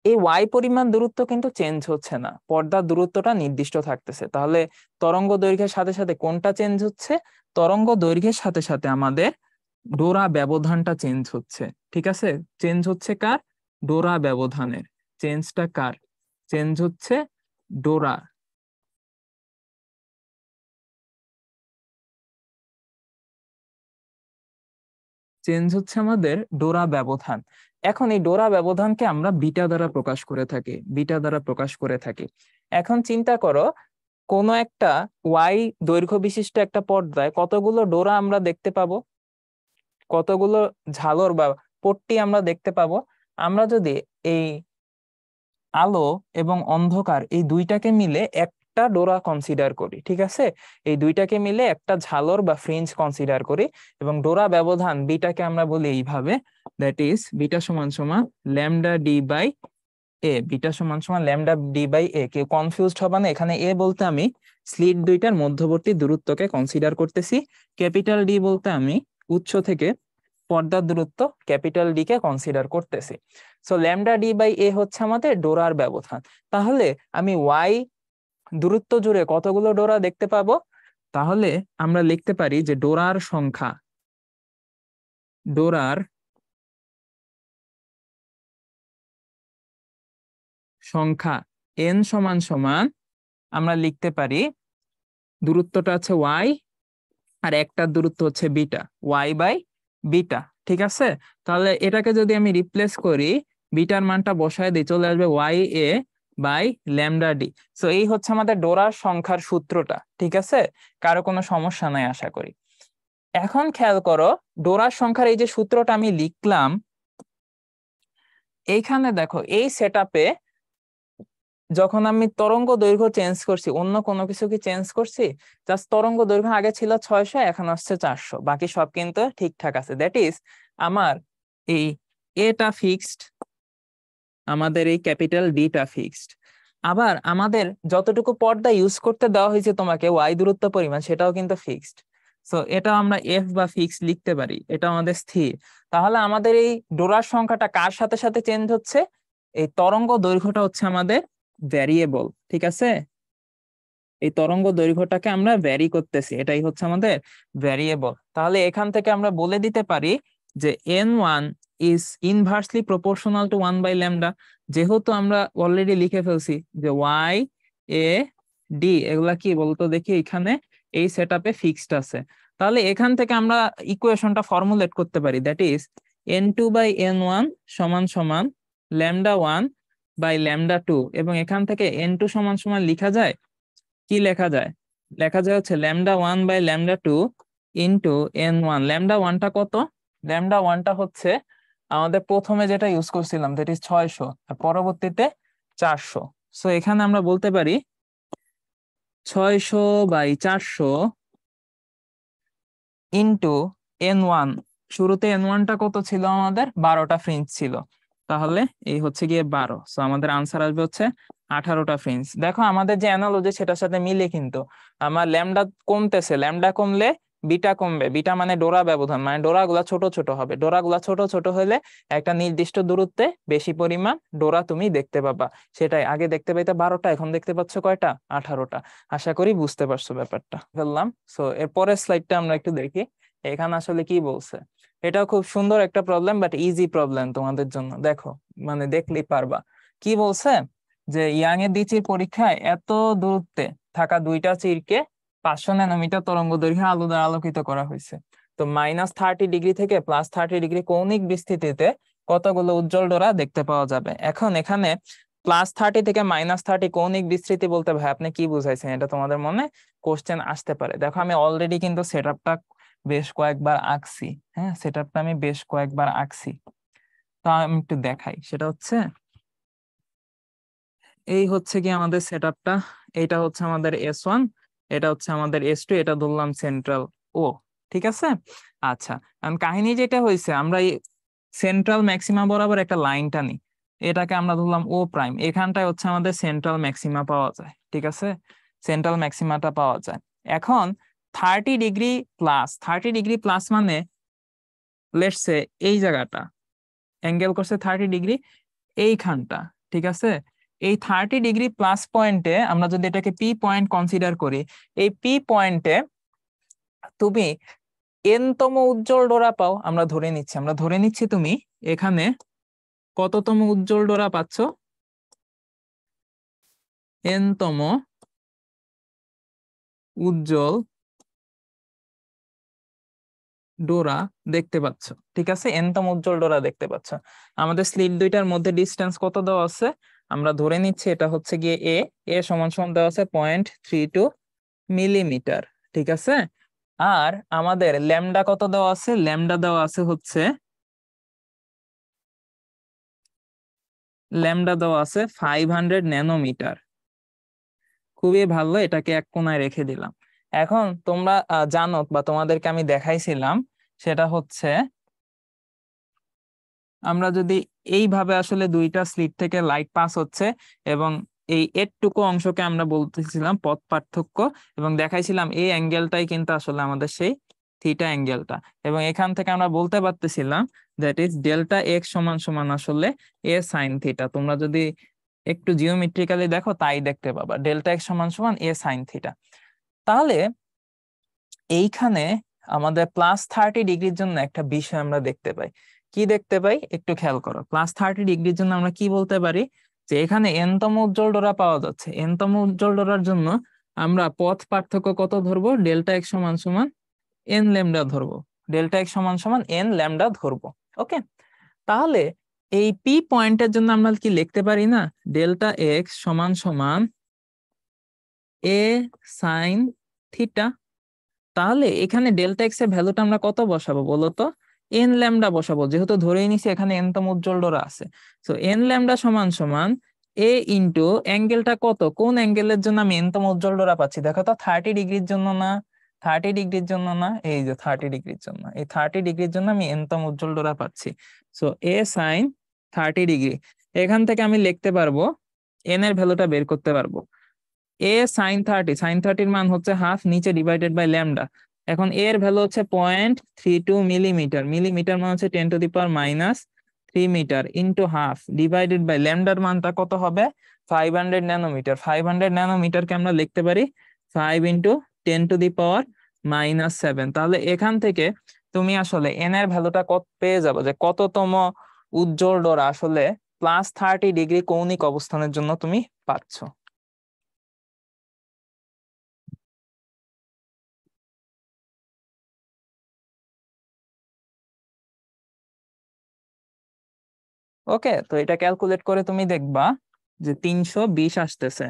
এই ওয়াই পরিমাণ দূরত্ব কিন্তু চেঞ্জ হচ্ছে না, পর্দার দূরত্বটা নির্দিষ্ট থাকতেছে। তাহলে তরঙ্গ দৈর্ঘ্যের সাথে সাথে কোনটা চেঞ্জ হচ্ছে? তরঙ্গ দৈর্ঘ্যের সাথে সাথে আমাদের ডোরা ব্যবধানটা চেঞ্জ হচ্ছে, ঠিক আছে। চেঞ্জ হচ্ছে কার? ডোরা ব্যবধানের। চেঞ্জটা কার? চেঞ্জ হচ্ছে ডোরা, চেঞ্জ হচ্ছে আমাদের ডোরা ব্যবধান। এখন এই ডোরা ব্যবধানকে আমরা বিটা দ্বারা প্রকাশ করে থাকি, বিটা দ্বারা প্রকাশ করে থাকি। এখন চিন্তা করো, কোনো একটা ওয়াই দৈর্ঘ্য বিশিষ্ট একটা পর্দায় কতগুলো ডোরা আমরা দেখতে পাবো, কতগুলো ঝালর বা পট্টি আমরা দেখতে পাবো। আমরা যদি এই আলো এবং অন্ধকার এই দুইটাকে মিলে একটা ডোরা কনসিডার করি, ঠিক আছে, এই দুইটাকে মিলে একটা ঝালর বা ফ্রিঞ্জ কনসিডার করি, এবং ডোরা ব্যবধান বিটাকে আমরা বলি এইভাবে, দ্যাট ইজ বিটা সমান সমান lambda D by A. Beta সমান সমান ল্যামডা ডি বাই এ। কেউ কনফিউজড হবে না, এখানে এ বলতে আমি স্লিট দুইটার মধ্যবর্তী দূরত্বকে কনসিডার করতেছি, ক্যাপিটাল ডি বলতে আমি উৎস থেকে পর্দার দূরত্ব ক্যাপিটাল ডি কে কনসিডার করতেছি। সো ল্যামডা ডি বাই এ হচ্ছে আমাদের ডোরার ব্যবধান। তাহলে আমি ওয়াই দূরত্ব জুড়ে কতগুলো ডোরা দেখতে পাবো? তাহলে আমরা লিখতে পারি যে ডোরার সংখ্যা, ডোরার সংখ্যা এন সমান সমান, আমরা লিখতে পারি দূরত্বটা আছে ওয়াই আর একটার দূরত্ব হচ্ছে বিটা, ওয়াই বাই বিটা, ঠিক আছে। তাহলে এটাকে যদি আমি রিপ্লেস করি, বিটার মানটা বসায় দিই, চলে আসবে Y A by lambda D. So এই হচ্ছে আমাদের ডোরার সংখ্যার সূত্রটা, ঠিক আছে। কারো কোনো সমস্যা নাই আশা করি। এখন খেয়াল করো, ডোরার সংখ্যার এই যে সূত্রটা আমি লিখলাম, এইখানে দেখো এই সেটআপে যখন আমি তরঙ্গ দৈর্ঘ্য চেঞ্জ করছি, অন্য কোনো কিছু কি চেঞ্জ করছি? জাস্ট তরঙ্গ দৈর্ঘ্য আগে ছিল 600, এখন আসছে 400, বাকি সব কিন্তু ঠিকঠাক আছে। দ্যাট ইজ আমার এই এটা ফিক্সড, আমাদের এই ক্যাপিটাল ডিটা ফিক্সড। আবার আমাদের যতটুকু পর্দা ইউজ করতে দেওয়া হয়েছে তোমাকে ওয়াই দূরত্ব পরিমাণ, সেটাও কিন্তু ফিক্সড। সো এটা আমরা এফ বা ফিক্স লিখতে পারি, এটা আমাদের স্থির। তাহলে আমাদের এই ডোরার সংখ্যাটা কার সাথে সাথে চেঞ্জ হচ্ছে? এই তরঙ্গ দৈর্ঘ্যটা হচ্ছে আমাদের ভ্যারিয়েবল, ঠিক আছে। এই তরঙ্গ দৈর্ঘ্যটাকে আমরা ভ্যারি করতেছি, এটাই হচ্ছে আমাদের ভ্যারিয়েবল। তাহলে এখান থেকে আমরা বলে দিতে পারি যে n1 is inversely proportional to 1/λ। যেহেতু আমরা অলরেডি লিখে ফেলছি যে ওয়াই এ ডি এগুলা কি বলতো দেখি, এখানে এই সেটআপে ফিক্সড আছে, তাহলে এখান থেকে আমরা ইকুয়েশনটা ফর্মুলেট করতে পারি, দ্যাট ইজ n2/n1 সমান সমান λ1/λ2, এবং এখান থেকে n2 সমান সমান লিখা যায় কি লেখা যায়? লেখা যায় হচ্ছে λ1/λ2 ইন্টু n1। λ1টা কত? λ1টা হচ্ছে আমাদের প্রথমে যেটা ইউজ করছিলাম, দ্যাট ইজ 600, আর পরবর্তীতে 400। সো এখানে আমরা বলতে পারি 600/400 ইন্টু n1। শুরুতে n1টা কত ছিল? আমাদের 12টা ফ্রিঞ্জ ছিল, তাহলে এই হচ্ছে গিয়ে 12। সো আমাদের আনসার আসবে হচ্ছে 18টা ফ্রিঞ্জ। দেখো আমাদের যে অ্যানালজি সেটার সাথে মিলে, কিন্তু আমার ল্যামডা কমতেছে, ল্যামডা কমলে বিটা কমবে। বিটা মানে ডোরা ব্যবধান, মানে ডোরা গুলা ছোট ছোট হবে। ডোরা গুলা ছোট ছোট হলে একটা নির্দিষ্ট দূরত্বে বেশি পরিমাণ ডোরা তুমি দেখতে পাবা। সেটাই, আগে দেখতে পাইতে 12টা, এখন দেখতে পাচ্ছ কয়টা? 18টা। আশা করি বুঝতে পারছো ব্যাপারটা। বললাম। সো এর পরের স্লাইডটা আমরা একটু দেখি এখানে আসলে কি বলছে। এটাও খুব সুন্দর একটা প্রবলেম, বাট ইজি প্রবলেম তোমাদের জন্য। দেখো, মানে দেখলেই পারবা। কি বলছে যে ইয়াং এর দ্বিতীয় পরীক্ষায় এত দূরত্বে থাকা দুইটা চিরকে 500 ন্যানোমিটার তরঙ্গ দৈর্ঘ্যে আলো দ্বারা আলোকিত করা হয়েছে। তো -30 ডিগ্রি থেকে +30 ডিগ্রি কৌণিক বিস্তৃতিতে কতগুলো উজ্জ্বল ডোরা দেখতে পাওয়া যাবে। এখন এখানে +30 থেকে -30 কৌণিক বিস্তৃতি বলতে ভাই আপনি কি বুঝাইছেন, এটা তোমাদের মনে কোশ্চেন আসতে পারে। দেখো আমি অলরেডি কিন্তু সেটআপটা বেশ কয়েকবার আঁকছি। হ্যাঁ, সেটআপটা আমি বেশ কয়েকবার আঁকছি। তো আমি একটু দেখাই। সেটা হচ্ছে এই হচ্ছে কি আমাদের সেটআপটা। এটা হচ্ছে আমাদের S1, এটা হচ্ছে আমাদের S2, এটা ধরলাম সেন্ট্রাল ও। ঠিক আছে। আচ্ছা, কারণ কাহিনী যেটা হয়েছে, আমরা এই সেন্ট্রাল ম্যাক্সিমা বরাবর একটা লাইন টানি, এটাকে আমরা ধরলাম ও প্রাইম। এখানটায় হচ্ছে আমাদের সেন্ট্রাল ম্যাক্সিমা পাওয়া যায়। ঠিক আছে, সেন্ট্রাল ম্যাক্সিমাটা পাওয়া যায়। এখন 30 ডিগ্রি প্লাস মানে লেটস সে এই জায়গাটা অ্যাঙ্গেল করছে 30 ডিগ্রি, এইখানটা। ঠিক আছে, এই 30 ডিগ্রি প্লাস পয়েন্টে আমরা যদি এটাকে পি পয়েন্ট কনসিডার করি, এই পি পয়েন্টে তুমি এনতম উজ্জ্বল ডোরা পাও। আমরা ধরে নিচ্ছি তুমি এখানে কততম উজ্জ্বল ডোরা পাচ্ছ? এনতম উজ্জ্বল ডোরা দেখতে পাচ্ছ। ঠিক আছে, এনতম উজ্জ্বল ডোরা দেখতে পাচ্ছ। আমাদের স্লিট দুইটার মধ্যে ডিস্টেন্স কত দেওয়া আছে? আমরা ধরে নিচ্ছি এটা হচ্ছে গিয়ে এ। এ সমান সমান দেওয়া আছে 0.32 মিলিমিটার। ঠিক আছে, আর আমাদের ল্যামডা কত দেওয়া আছে? ল্যামডা দেওয়া আছে হচ্ছে 500 ন্যানোমিটার। খুবই ভালো, এটাকে এক কোণায় রেখে দিলাম। এখন তোমরা জানো বা তোমাদেরকে আমি দেখাইছিলাম, সেটা হচ্ছে আমরা যদি এইভাবে আসলে দুইটা স্লিট থেকে লাইট পাস হচ্ছে, এবং এই এটুকু অংশকে আমরা বলতেছিলাম পথ পার্থক্য, এবং দেখাইছিলাম এই অ্যাঙ্গেলটাই কিন্তু আসলে আমাদের সেই থিটা অ্যাঙ্গেলটা। এবং এখান থেকে আমরা বলতে পারতেছিলাম দ্যাট ইজ ডেল্টা এক্স সমান সমান আসলে এ সাইন থিটা। তোমরা যদি একটু জিওমেট্রিক্যালি দেখো তাই দেখতে পাবা, ডেল্টা এক্স সমান সমান এ সাইন থিটা। তাহলে এইখানে আমাদের +30 ডিগ্রির জন্য একটা বিষয় আমরা দেখতে পাই। কি দেখতে পাই একটু খেয়াল করো। +30 ডিগ্রির জন্য আমরা কি বলতে পারি? যে এখানে এনতম উজ্জ্বল ডোরা পাওয়া যাচ্ছে। এনতম উজ্জ্বল ডোরার জন্য আমরা পথ পার্থক্য কত ধরবো? ডেল্টা এক্স সমান সমান এন ল্যামডা ধরবো। ডেল্টা এক্স সমান সমান এন ল্যামডা ধরবো। ওকে, তাহলে এই পি পয়েন্টের জন্য আমরা কি লিখতে পারি না? ডেল্টা এক্স সমান সমান এ সাইন থিটা। তাহলে এখানে ডেল্টা এক্স এর ভ্যালুটা আমরা কত বসাবো বলো তো? এন ল্যামডা বসাবো, যেহেতু ধরেই নিছি এখানে এনতম উজ্জ্বল ডোরা আছে। সো এন ল্যামডা সমান সমান এ ইন্টু অ্যাঙ্গেলটা কত, কোন অ্যাঙ্গেলের জন্য আমি এনতম উজ্জ্বল ডোরা পাচ্ছি? দেখো তো, 30 ডিগ্রির জন্য না? 30 ডিগ্রির জন্য না? এই যে 30 ডিগ্রির জন্য, এই 30 ডিগ্রির জন্য আমি এনতম উজ্জ্বল ডোরা পাচ্ছি। সো এ সাইন 30 ডিগ্রি। এখান থেকে আমি লিখতে পারবো, এন এর ভ্যালুটা বের করতে পারবো। এ সাইন 30, সাইন 30-র মান হচ্ছে হাফ, নিচে ডিভাইডেড বাই ল্যামডা। এখন এর ভ্যালু হচ্ছে 0.32 মিলিমিটার। মিলিমিটার মান হচ্ছে 10⁻³ metre into half divided by ল্যামডার মানটা কত হবে? 500 ন্যানোমিটার। 500 ন্যানোমিটারকে আমরা লিখতে পারি 5 × 10⁻⁷। তাহলে এখান থেকে তুমি আসলে এন এর ভ্যালুটা কত পেয়ে যাবে, যে কততম উজ্জ্বল ডোরা আসলে +30 ডিগ্রি কৌণিক অবস্থানের জন্য তুমি পাচ্ছ। ওকে, তো এটা ক্যালকুলেট করে তুমি দেখবা যে 320 আসতেছে।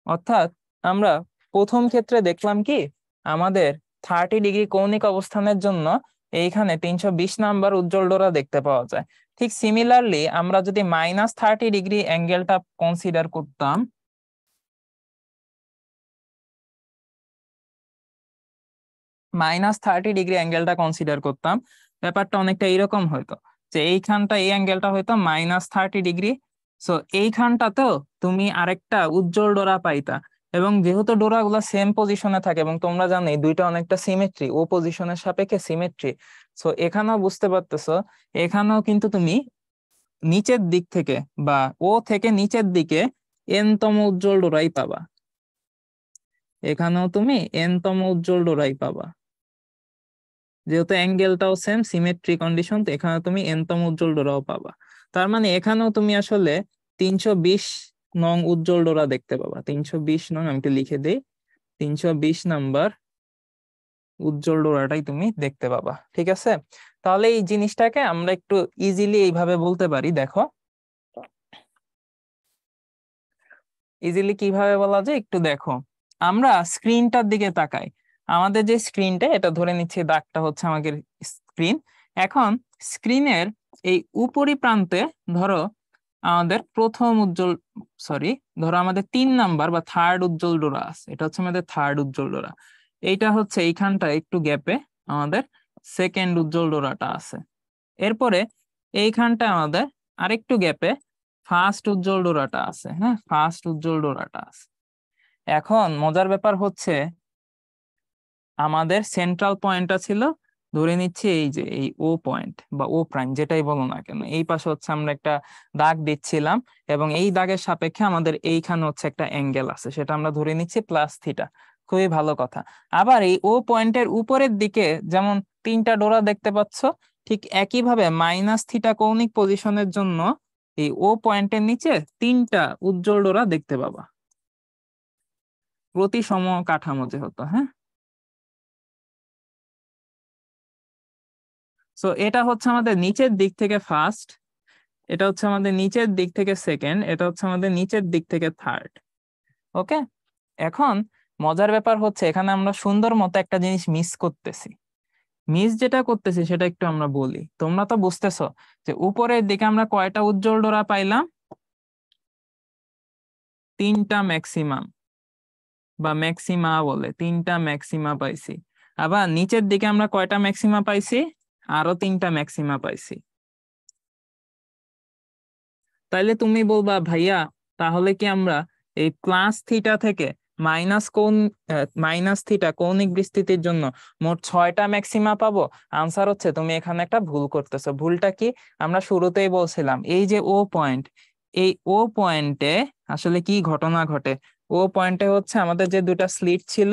অর্থাৎ আমরা প্রথম ক্ষেত্রে দেখলাম কি আমাদের 30 ডিগ্রি কৌণিক অবস্থানের জন্য এইখানে 320 নাম্বার উজ্জ্বল ডোরা দেখতে পাওয়া যায়। ঠিক সিমিলারলি আমরা যদি -30 ডিগ্রি অ্যাঙ্গেলটা কনসিডার করতাম, -30 ডিগ্রি অ্যাঙ্গেলটা কনসিডার করতাম, ব্যাপারটা অনেকটা এরকম হইতো যে এইখানটা এই অ্যাঙ্গেলটা হয়তো -30 ডিগ্রি। সো এইখানটাতেও তুমি আরেকটা উজ্জ্বল ডোরা পাইতা। এবং যেহেতু ডোরা গুলা সেম পজিশনে থাকে এবং তোমরা জানো এই দুইটা অনেকটা সিমেট্রি, ও পজিশনের সাপেক্ষে সিমেট্রি, সো এখানেও বুঝতে পারতেছো এখানেও কিন্তু তুমি নিচের দিক থেকে বা ও থেকে নিচের দিকে এন-তম উজ্জ্বল ডোরাই পাবা। এখানেও তুমি এন-তম উজ্জ্বল ডোরাই পাবা, যেহেতু অ্যাঙ্গেলটাও সেম, সিমেট্রি কন্ডিশন, তো এখানে তুমি এন-তম উজ্জ্বল ডোরাও পাবা। তার মানে এখানেও তুমি আসলে 320 নং উজ্জ্বল ডোরা দেখতে পাবা। 320 নং, আমি একটু লিখে দিই, 320 নাম্বার উজ্জ্বল ডোরাটাই তুমি দেখতে পাবা। ঠিক আছে, তাহলে এই জিনিসটাকে আমরা একটু ইজিলি এইভাবে বলতে পারি। দেখো ইজিলি কিভাবে বলা যায় একটু দেখো। আমরা স্ক্রিনটার দিকে তাকাই, আমাদের যে স্ক্রিনটা, এটা ধরে নিচ্ছি দাগটা হচ্ছে আমাদের স্ক্রিন। এখন স্ক্রিনের এই উপরি প্রান্তে ধরো আমাদের প্রথম উজ্জ্বল, সরি, ধরো আমাদের 3 নাম্বার বা থার্ড উজ্জ্বল ডোরা আছে, এটা হচ্ছে আমাদের থার্ড উজ্জ্বল ডোরা। এইটা হচ্ছে এইখানটা একটু গ্যাপে আমাদের সেকেন্ড উজ্জ্বল ডোরাটা আছে। এরপরে এইখানটা আমাদের আরেকটু গ্যাপে ফার্স্ট উজ্জ্বল ডোরাটা আছে। হ্যাঁ, ফার্স্ট উজ্জ্বল ডোরাটা আছে। এখন মজার ব্যাপার হচ্ছে আমাদের সেন্ট্রাল পয়েন্টটা ছিল, ধরে নিচ্ছি এই যে এই ও পয়েন্ট বা ও প্রাইম, যেটাই বলো না কেন, এই পাশে হচ্ছে আমরা একটা দাগ দিচ্ছিলাম এবং এই দাগের সাপেক্ষে আমাদের এইখানে হচ্ছে একটা অ্যাঙ্গেল আছে, সেটা আমরা ধরে নিচ্ছি +θ। খুবই ভালো কথা। আবার এই ও পয়েন্টের উপরের দিকে যেমন 3টা ডোরা দেখতে পাচ্ছ, ঠিক একইভাবে -θ কৌণিক পজিশনের জন্য এই ও পয়েন্টের নিচে 3টা উজ্জ্বল ডোরা দেখতে পাবা, প্রতিসম কাঠামো যেহেতু। হ্যাঁ, সো এটা হচ্ছে আমাদের নিচের দিক থেকে ফার্স্ট, এটা হচ্ছে আমাদের নিচের দিক থেকে সেকেন্ড, এটা হচ্ছে আমাদের নিচের দিক থেকে থার্ড। ওকে, এখন মজার ব্যাপার হচ্ছে এখানে আমরা সুন্দর মতো একটা জিনিস মিস করতেছি। মিস যেটা করতেছি সেটা একটু আমরা বলি। তোমরা তো বুঝতেছো যে উপরের দিকে আমরা কয়টা উজ্জ্বল ডোরা পাইলাম, 3টা ম্যাক্সিমাম বা ম্যাক্সিমা বলে, 3টা ম্যাক্সিমা পাইছি। আবার নিচের দিকে আমরা কয়টা ম্যাক্সিমা পাইছি, আরো 3টা ম্যাক্সিমা পাইছি। তাইলে তুমি বলবা ভাইয়া তাহলে কি আমরা এই +θ থেকে -θ কৌণিক বিস্তৃতির জন্য মোট 6টা ম্যাক্সিমা পাবো? আনসার হচ্ছে তুমি এখানে একটা ভুল করতেছো। ভুলটা কি? আমরা শুরুতেই বলছিলাম এই যে ও পয়েন্ট, এই ও পয়েন্টে আসলে কি ঘটনা ঘটে। ও পয়েন্টে হচ্ছে আমাদের যে দুইটা স্লিট ছিল,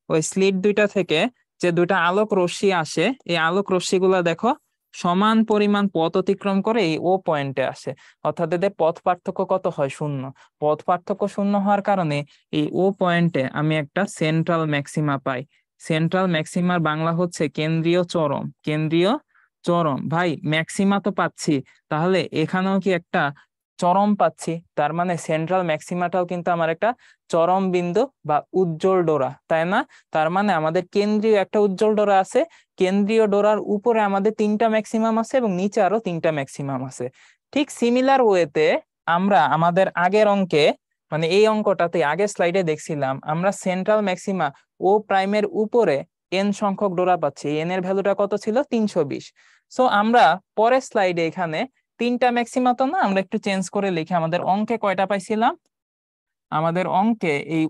ওই স্লিট দুইটা থেকে যে দুইটা আলোক রশ্মি আসে, এই আলোক রশ্মিগুলা দেখো সমান পরিমাণ পথ অতিক্রম করে এই ও পয়েন্টে আসে। অর্থাৎ এদের পথ পার্থক্য কত হয়? 0। পথ পার্থক্য 0 হওয়ার কারণে এই ও পয়েন্টে আমি একটা সেন্ট্রাল ম্যাক্সিমা পাই। সেন্ট্রাল ম্যাক্সিমার বাংলা হচ্ছে কেন্দ্রীয় চরম। কেন্দ্রীয় চরম, ভাই ম্যাক্সিমা তো পাচ্ছি, তাহলে এখানেও কি একটা চরম পাচ্ছি? তার মানে সেন্ট্রাল ম্যাক্সিমাটাও কিন্তু আমার একটা চরম বিন্দু বা উজ্জ্বল ডোরা, তাই না? তার মানে আমাদের কেন্দ্রীয় একটা উজ্জ্বল ডোরা আছে, কেন্দ্রীয় ডোরার উপরে আমাদের 3টা ম্যাক্সিমাম আছে এবং নিচে আরো 3টা ম্যাক্সিমাম আছে। ঠিক সিমিলার ওয়েতে আমরা আমাদের আগের অঙ্কে, মানে এই অঙ্কটাতে আগের স্লাইডে দেখছিলাম আমরা সেন্ট্রাল ম্যাক্সিমা ও প্রাইমের উপরে এন সংখ্যক ডোরা পাচ্ছি। এন এর ভ্যালুটা কত ছিল? 320। সো আমরা পরের স্লাইডে এখানে 3টা ম্যাক্সিমা তো না, আমরা একটু চেঞ্জ করে লিখে আমাদের অঙ্কে কয়টা পাইছিলাম, আমাদের অঙ্কে এই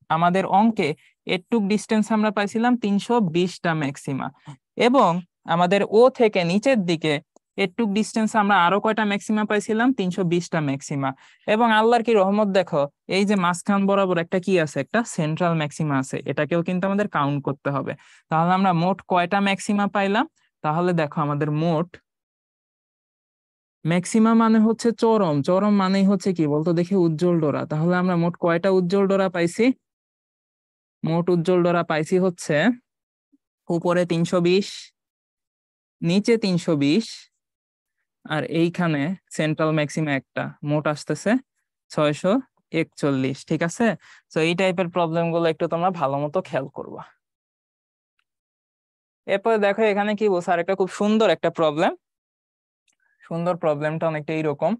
আমাদের অঙ্কে এটুক ডিস্টেন্স আমরা পাইছিলাম 320টা ম্যাক্সিমা। এবং আমাদের ও থেকে নিচের দিকে এটুক ডিস্টেন্স আমরা আরো কয়টা ম্যাক্সিমা পাইছিলাম? 320টা ম্যাক্সিমা। এবং আল্লাহর কি রহমত দেখো, এই যে মাঝখান বরাবর একটা কি আছে, একটা সেন্ট্রাল ম্যাক্সিমা আছে, এটাকেও কিন্তু আমাদের কাউন্ট করতে হবে। তাহলে আমরা মোট কয়টা ম্যাক্সিমা পাইলাম? তাহলে দেখো আমাদের মোট ম্যাক্সিমা মানে হচ্ছে চরম, চরম মানেই হচ্ছে কি বলতো দেখি, উজ্জ্বল ডোরা। তাহলে আমরা মোট কয়টা উজ্জ্বল ডোরা পাইছি? মোট উজ্জ্বল ডোরা পাইছি হচ্ছে উপরে 320, নিচে 320, আর এইখানে সেন্ট্রাল ম্যাক্সিমা একটা, মোট আসতেছে 600। 41, ঠিক আছে। তো এই টাইপের প্রবলেম গুলো একটু তোমরা ভালো মতো খেয়াল করবা। এরপরে দেখো এখানে কি বলছে, আর একটা খুব সুন্দর একটা প্রবলেম। সুন্দর প্রবলেমটা অনেকটা এইরকম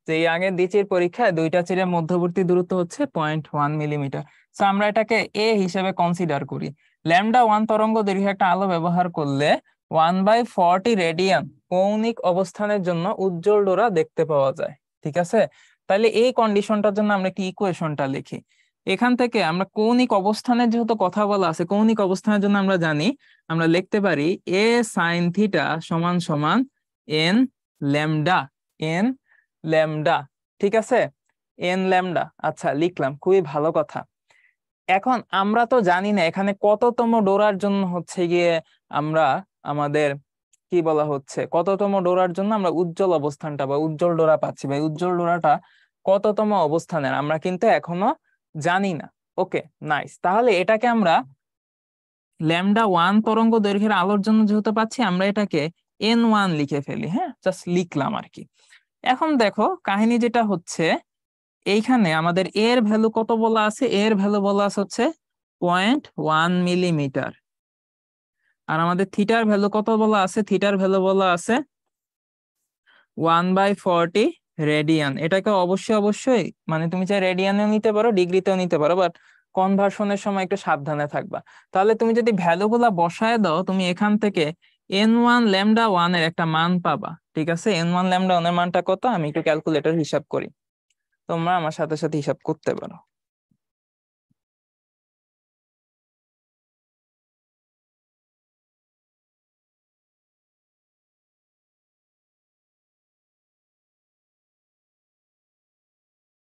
যে এই আগের দ্বিচির পরীক্ষায় দুইটা চিরের মধ্যবর্তী দূরত্ব হচ্ছে 0.1 মিলিমিটার। তো আমরা এটাকে এ হিসেবে কনসিডার করি। λ1 তরঙ্গ দৈর্ঘ্যে একটা আলো ব্যবহার করলে 1/40 রেডিয়ান কৌণিক অবস্থানের জন্য উজ্জ্বল ডোরা দেখতে পাওয়া যায়, ঠিক আছে। তাহলে এই কন্ডিশনটার জন্য আমরা কি ইকুয়েশনটা লিখি। এখান থেকে আমরা কৌণিক অবস্থানের যেহেতু কথা বলা আছে, কৌণিক অবস্থানের জন্য আমরা জানি আমরা লিখতে পারি এ সাইন থিটা সমান সমান এন ল্যামডা, এন ল্যামডা, ঠিক আছে, এন ল্যামডা। আচ্ছা লিখলাম, খুবই ভালো কথা। এখন আমরা তো জানি না এখানে কততম ডোরার জন্য হচ্ছে গিয়ে আমরা আমাদের কি বলা হচ্ছে, কততম ডোরার জন্য আমরা উজ্জ্বল অবস্থানটা বা উজ্জ্বল ডোরা পাচ্ছি, বা উজ্জ্বল ডোরাটা কততম অবস্থানের আমরা কিন্তু এখনো জানি না। ওকে, নাইস। তাহলে এটাকে আমরা λ1 তরঙ্গ দৈর্ঘ্যের আলোর জন্য যেহেতু পাচ্ছি, আমরা এটাকে n1 লিখে ফেলি। হ্যাঁ, জাস্ট লিখলাম আর কি। এখন দেখো কাহিনী যেটা হচ্ছে, এইখানে আমাদের এর ভ্যালু কত বলা আছে, এর ভ্যালু বলা আছে হচ্ছে 0.1 মিলিমিটার। আর আমাদের থিটার ভ্যালু কত বলা আছে, থিটার ভ্যালু বলা আছে 1/40 রেডিয়ান। এটাকে অবশ্যই অবশ্যই মানে তুমি চাই রেডিয়ানেও নিতে পারো, ডিগ্রিতেও নিতে পারো, বাট কনভার্সনের সময় একটু সাবধানে থাকবা। তাহলে তুমি যদি ভ্যালু গুলা বসায় দাও, তুমি এখান থেকে n1 λ1 এর একটা মান পাবা, ঠিক আছে। n1 λ1 এর মানটা কত, আমি একটু ক্যালকুলেটর হিসাব করি, তোমরা আমার সাথে সাথে হিসাব করতে পারো।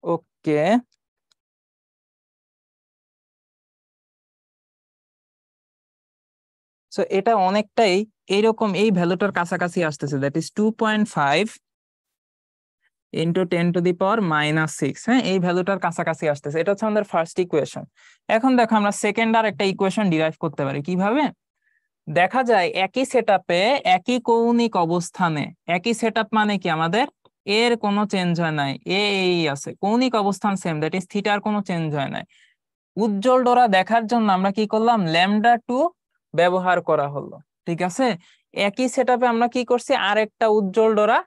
ওকে, সো এটা অনেকটাই এইরকম, এই ভ্যালুটার কাছাকাছি আসতেছে, দ্যাট ইজ 2.5 × 10⁻⁶। হ্যাঁ, এই ভ্যালুটার কাছাকাছি আসতেছে। এটা হচ্ছে আমাদের ফার্স্ট ইকুয়েশন। এখন দেখো আমরা সেকেন্ড আর একটা ইকুয়েশন ডিরাইভ করতে পারি কিভাবে। দেখা যায় একই সেটআপে একই কৌণিক অবস্থানে, একই সেটআপ মানে কি আমাদের এর কোনো চেঞ্জ হয় নাই, এই আছে কৌণিক অবস্থান সেম, দ্যাট ইজ থিটার কোনো চেঞ্জ হয় নাই। উজ্জ্বল ডোরা দেখার জন্য আমরা কি করলাম, λ2 ব্যবহার করা হলো, ঠিক আছে। একই সেটআপে আমরা কি করছি, আরেকটা উজ্জ্বল ডোরা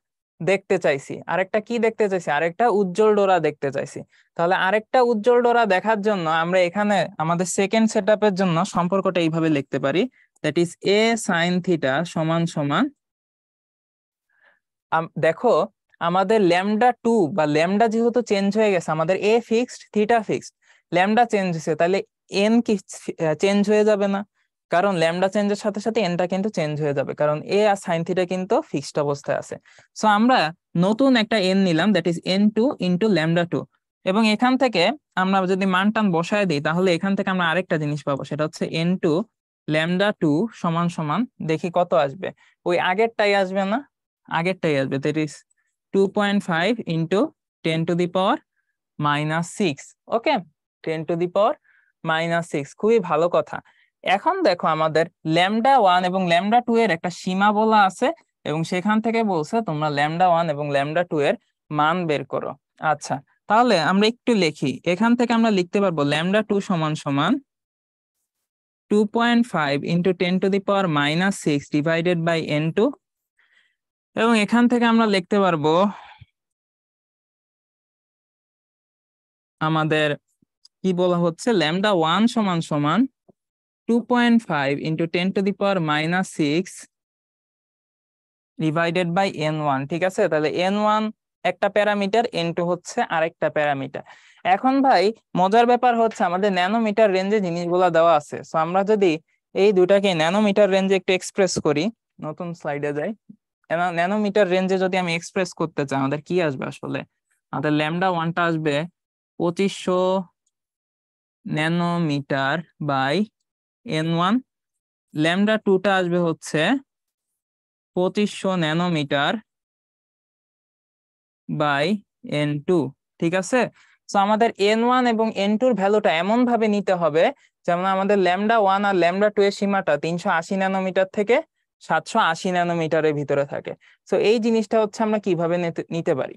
দেখতে চাইছি, আরেকটা কি দেখতে চাইছি, আরেকটা উজ্জ্বল ডোরা দেখতে চাইছি। তাহলে আরেকটা উজ্জ্বল ডোরা দেখার জন্য আমরা এখানে আমাদের সেকেন্ড সেটআপের জন্য সম্পর্কটা এইভাবে লিখতে পারি, that is a sine theta সমান সমান দেখো আমাদের λ2 বা ল্যামডা যেহেতু চেঞ্জ হয়ে গেছে, আমাদের এ fixed theta fixed, lambda change হয়েছে, তাহলে এন কি চেঞ্জ হয়ে যাবে না? কারণ ল্যামডা চেঞ্জের সাথে সাথে এনটা কিন্তু চেঞ্জ হয়ে যাবে, কারণ এ আর সাইন থিটা কিন্তু ফিক্সড অবস্থায় আছে। সো আমরা নতুন একটা এন নিলাম, দ্যাট ইজ n2 × λ2। এবং এখান থেকে আমরা যদি মান টান বসায় দিই, তাহলে এখান থেকে আমরা আরেকটা জিনিস পাবো, সেটা হচ্ছে n2 λ2 সমান সমান, দেখি কত আসবে, ওই আগেরটাই আসবে না, আগেরটাই আসবে, দ্যাট ইজ 2.5 × 10⁻⁶। ওকে, 10⁻⁶, খুবই ভালো কথা। এখন দেখো আমাদের λ1 এবং λ2 এর একটা সীমা বলা আছে, এবং সেখান থেকে বলছে তোমরা λ1 এবং λ2 এর মান বের করো। আচ্ছা, তাহলে আমরা একটু লিখি, এখান থেকে আমরা লিখতে পারবো λ2 সমান সমান 2.5 × 10⁻⁶ ডিভাইডেড বাই n2। এবং এখান থেকে আমরা লিখতে পারবো আমাদের কি বলা হচ্ছে, λ1 সমান সমান 2.5 × 10⁻⁶ ডিভাইডেড বাই n1, ঠিক আছে। তাহলে n1 একটা প্যারামিটার, n2 হচ্ছে আরেকটা প্যারামিটার। এখন ভাই মজার ব্যাপার হচ্ছে আমাদের ন্যানোমিটার রেঞ্জে জিনিসগুলো দেওয়া আছে, সো আমরা যদি এই দুটাকে ন্যানোমিটার রেঞ্জে একটু এক্সপ্রেস করি, নতুন স্লাইডে যাই, ন্যানোমিটার রেঞ্জে যদি আমি এক্সপ্রেস করতে চাই, আমাদের কি আসবে আসলে, আমাদের λ1টা আসবে 2500 ন্যানোমিটার বাই n1, λ2টা আসবে হচ্ছে 2500 ন্যানোমিটার বাই n2, ঠিক আছে। তো আমাদের n1 এবং n2 এর ভ্যালুটা এমন ভাবে নিতে হবে যেমন আমাদের λ1 আর λ2 এর সীমাটা 380 ন্যানোমিটার থেকে 780 ন্যানোমিটারের ভিতরে থাকে। তো এই জিনিসটা হচ্ছে আমরা কিভাবে নিতে পারি।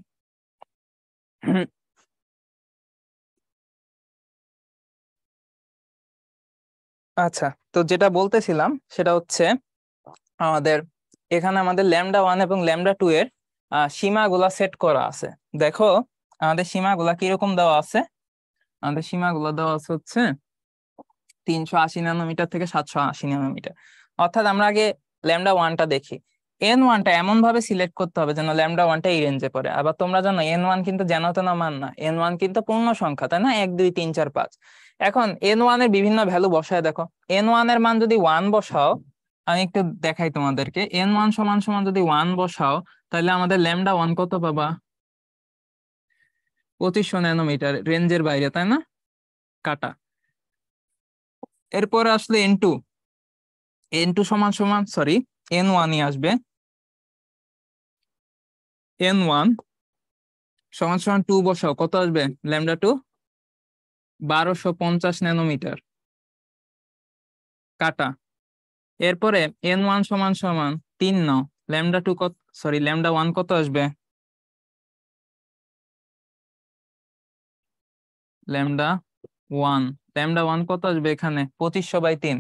আচ্ছা, তো যেটা বলতেছিলাম সেটা হচ্ছে আমাদের এখানে আমাদের ল্যামডা ওয়ান এবং ল্যামডা টু এর সীমাগুলা সেট করা আছে। দেখো আমাদের সীমাগুলা কিরকম দেওয়া আছে। আমাদের সীমাগুলো দেওয়া আছে হচ্ছে 380 ন্যানোমিটার থেকে 780 ন্যানোমিটার। অর্থাৎ আমরা আগে ল্যামডা ওয়ানটা দেখি। এন ওয়ানটা এমন ভাবে সিলেক্ট করতে হবে যেন ল্যামডা ওয়ানটা এই রেঞ্জে পড়ে। আবার তোমরা জানো এন ওয়ান কিন্তু যেন তেন মান না, এন ওয়ান কিন্তু পূর্ণ সংখ্যা, তাই না? 1 2 3 4 5। এখন এন ওয়ান এর বিভিন্ন ভ্যালু বসায় দেখো। এন ওয়ান এর মান যদি 1 বসাও, আমি একটু দেখাই তোমাদেরকে, এন ওয়ান সমান সমান যদি 1 বসাও, তাহলে আমাদের ল্যামডা ওয়ান কত পাবা? 2500 ন্যানোমিটার, রেঞ্জের বাইরে, তাই না? কাটা। এরপর আসলে এন টু, এন টু সমান সমান সরি এন ওয়ানই আসবে। এন ওয়ান সমান সমান 2 বসাও, কত আসবে? ল্যামডা টু 1250 ন্যানোমিটার, কাটা। এরপরে এন ওয়ান সমান সমান 3 নাও, ল্যামডা টু কত, সরি ল্যামডা ওয়ান কত আসবে? ল্যামডা ওয়ান, ল্যামডা ওয়ান কত আসবে এখানে? 2500/3,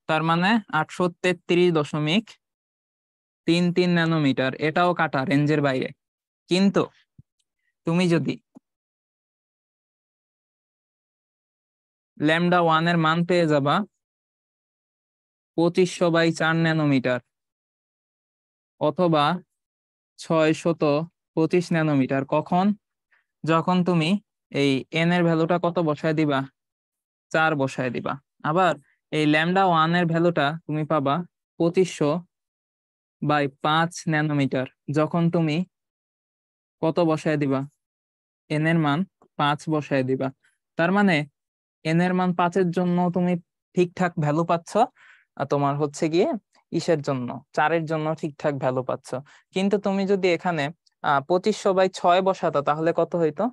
তার মানে 833.33 ন্যানোমিটার। এটাও কাটা, রেঞ্জের বাইরে। কিন্তু তুমি যদি ল্যামডা ওয়ান এর মান পেয়ে যাবা 2500/4 ন্যানোমিটার, অথবা 625 ন্যানোমিটার। কখন? যখন তুমি এই এন এর ভ্যালুটা কত বসায় দিবা? 4 বসায় দিবা। আবার এই ল্যামডা ওয়ান এর ভ্যালুটা তুমি পাবা 2500/5 ন্যানোমিটার, যখন তুমি কত বসায় দিবা? এন এর মান 5 বসায় দিবা। তার মানে এন এর মান 5-এর জন্য তুমি ঠিকঠাক ভ্যালু পাচ্ছ, আর তোমার হচ্ছে গিয়ে ইসের জন্য 4-এর জন্য ঠিকঠাক ভ্যালু পাচ্ছ। কিন্তু তুমি যদি এখানে 2500/6 বসাতো, তাহলে কত হইতো?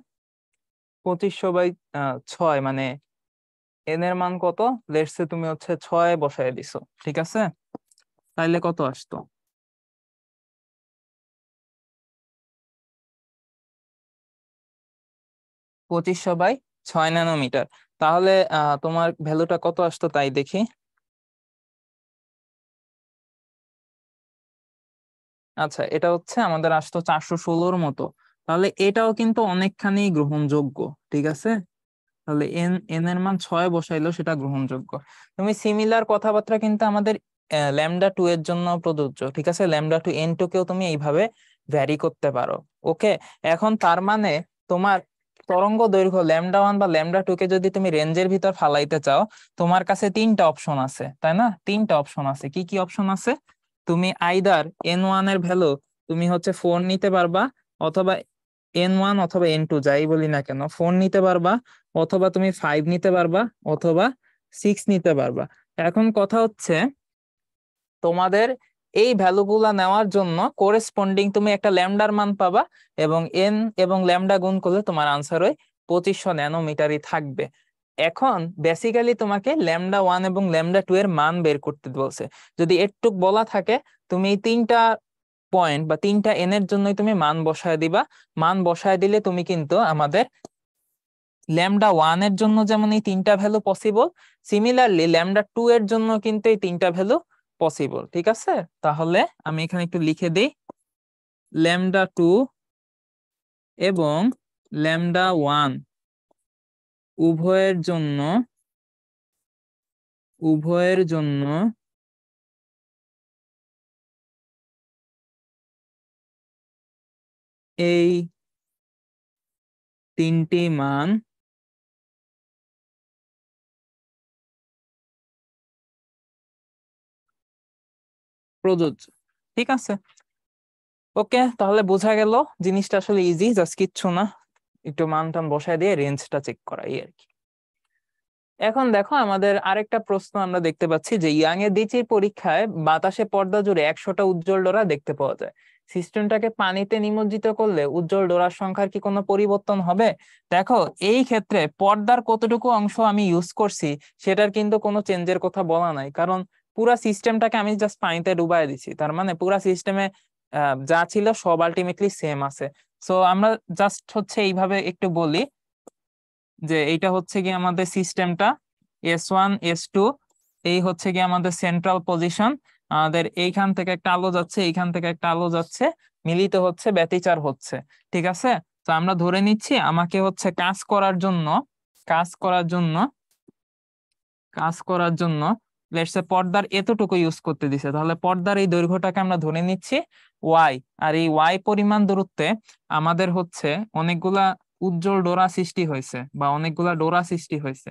2500/6 মানে এন এর মান কত, লেটস সে তুমি হচ্ছে 6 বসায় দিছো, ঠিক আছে? তাইলে কত আসতো? 2500/6 ন্যানোমিটার। তাহলে তোমার ভ্যালুটা কত আসতো তাই দেখি। আচ্ছা, এটা হচ্ছে আমাদের আসতো 416-র মতো। তাহলে এটাও কিন্তু অনেকখানি গ্রহণযোগ্য, ঠিক আছে? তাহলে এন এন এর মান 6 বসাইলো, সেটা গ্রহণযোগ্য। তুমি সিমিলার কথাবার্তা কিন্তু আমাদের ল্যামডা টু এর জন্য প্রযোজ্য, ঠিক আছে? ল্যামডা টু এন টু কেও তুমি এইভাবে ভ্যারি করতে পারো। ওকে, এখন তার মানে তোমার তরঙ্গ দৈর্ঘ্য ল্যামডা ওয়ান বা ল্যামডা টু কে যদি তুমি রেঞ্জের ভিতর ফালাইতে চাও, তোমার কাছে 3টা অপশন আছে, তাই না? 3টা অপশন আছে। কি কি অপশন আছে? তুমি আইদার এন ওয়ান এর ভ্যালু তুমি হচ্ছে 4 নিতে পারবা, অথবা এন ওয়ান অথবা এন টু যাই বলি না কেন 4 নিতে পারবা, অথবা তুমি 5 নিতে পারবা, অথবা 6 নিতে পারবা। এখন কথা হচ্ছে তোমাদের এই ভ্যালুগুলা নেওয়ার জন্য কোরেসপন্ডিং তুমি একটা ল্যামডার মান পাবা, এবং এন এবং ল্যামডা গুণ করলে তোমার আনসার ওই 2500 ন্যানোমিটারই থাকবে। এখন বেসিক্যালি তোমাকে ল্যামডা ওয়ান এবং ল্যামডা টু এর মান বের করতে বলছে। যদি এটুক বলা থাকে, তুমি এই 3টা পয়েন্ট বা 3টা এন এর জন্যই তুমি মান বসায় দিবা। মান বসায় দিলে তুমি কিন্তু আমাদের ল্যামডা ওয়ান এর জন্য যেমন এই 3টা value possible, similarly lambda two এর জন্য কিন্তু এই 3টা ভ্যালু পসিবল, ঠিক আছে? তাহলে আমি এখানে একটু লিখে দিই, ল্যামডা টু এবং ল্যামডা ওয়ান উভয়ের জন্য উভয়ের জন্য এই 3টি মান প্রযোজ্য, ঠিক আছে? ওকে, তাহলে বোঝা গেল জিনিসটা আসলে ইজি, জাস্ট কিচ্ছু না, একটু মান টান বসায় দিয়ে রেঞ্জটা চেক করা, এই আর কি। এখন দেখো আমাদের আরেকটা প্রশ্ন আমরা দেখতে পাচ্ছি যে ইয়াং এর দ্বিতীয় পরীক্ষায় বাতাসে পর্দা জুড়ে 100টা উজ্জ্বল ডোরা দেখতে পাওয়া যায়। সিস্টেমটাকে পানিতে নিমজ্জিত করলে উজ্জ্বল ডোরার সংখ্যার কি কোনো পরিবর্তন হবে? দেখো, এই ক্ষেত্রে পর্দার কতটুকু অংশ আমি ইউজ করছি সেটার কিন্তু কোনো চেঞ্জের কথা বলা নাই, কারণ পুরা সিস্টেমটাকে আমি জাস্ট পানিতে ডুবাই দিছি। তার মানে পুরা সিস্টেমে যা ছিল সব আলটিমেটলি সেম আছে। সো আমরা জাস্ট হচ্ছে এইভাবে একটু বলি যে এইটা হচ্ছে কি আমাদের সিস্টেমটা S1 S2 এই হচ্ছে কি আমাদের সেন্ট্রাল পজিশন, আমাদের এইখান থেকে একটা আলো যাচ্ছে, এইখান থেকে একটা আলো যাচ্ছে, মিলিত হচ্ছে, ব্যতিচার হচ্ছে। ঠিক আছে, তো আমরা ধরে নিচ্ছি আমাকে হচ্ছে কাজ করার জন্য কাজ করার জন্য লেটস সে পর্দার এতটুকু ইউজ করতে দিছে, তাহলে পর্দার এই দৈর্ঘ্যটাকে আমরা ধরে নিচ্ছি ওয়াই। আর এই ওয়াই পরিমাণ দূরত্বে আমাদের হচ্ছে অনেকগুলা উজ্জ্বল ডোরা সৃষ্টি হয়েছে বা অনেকগুলা ডোরা সৃষ্টি হয়েছে।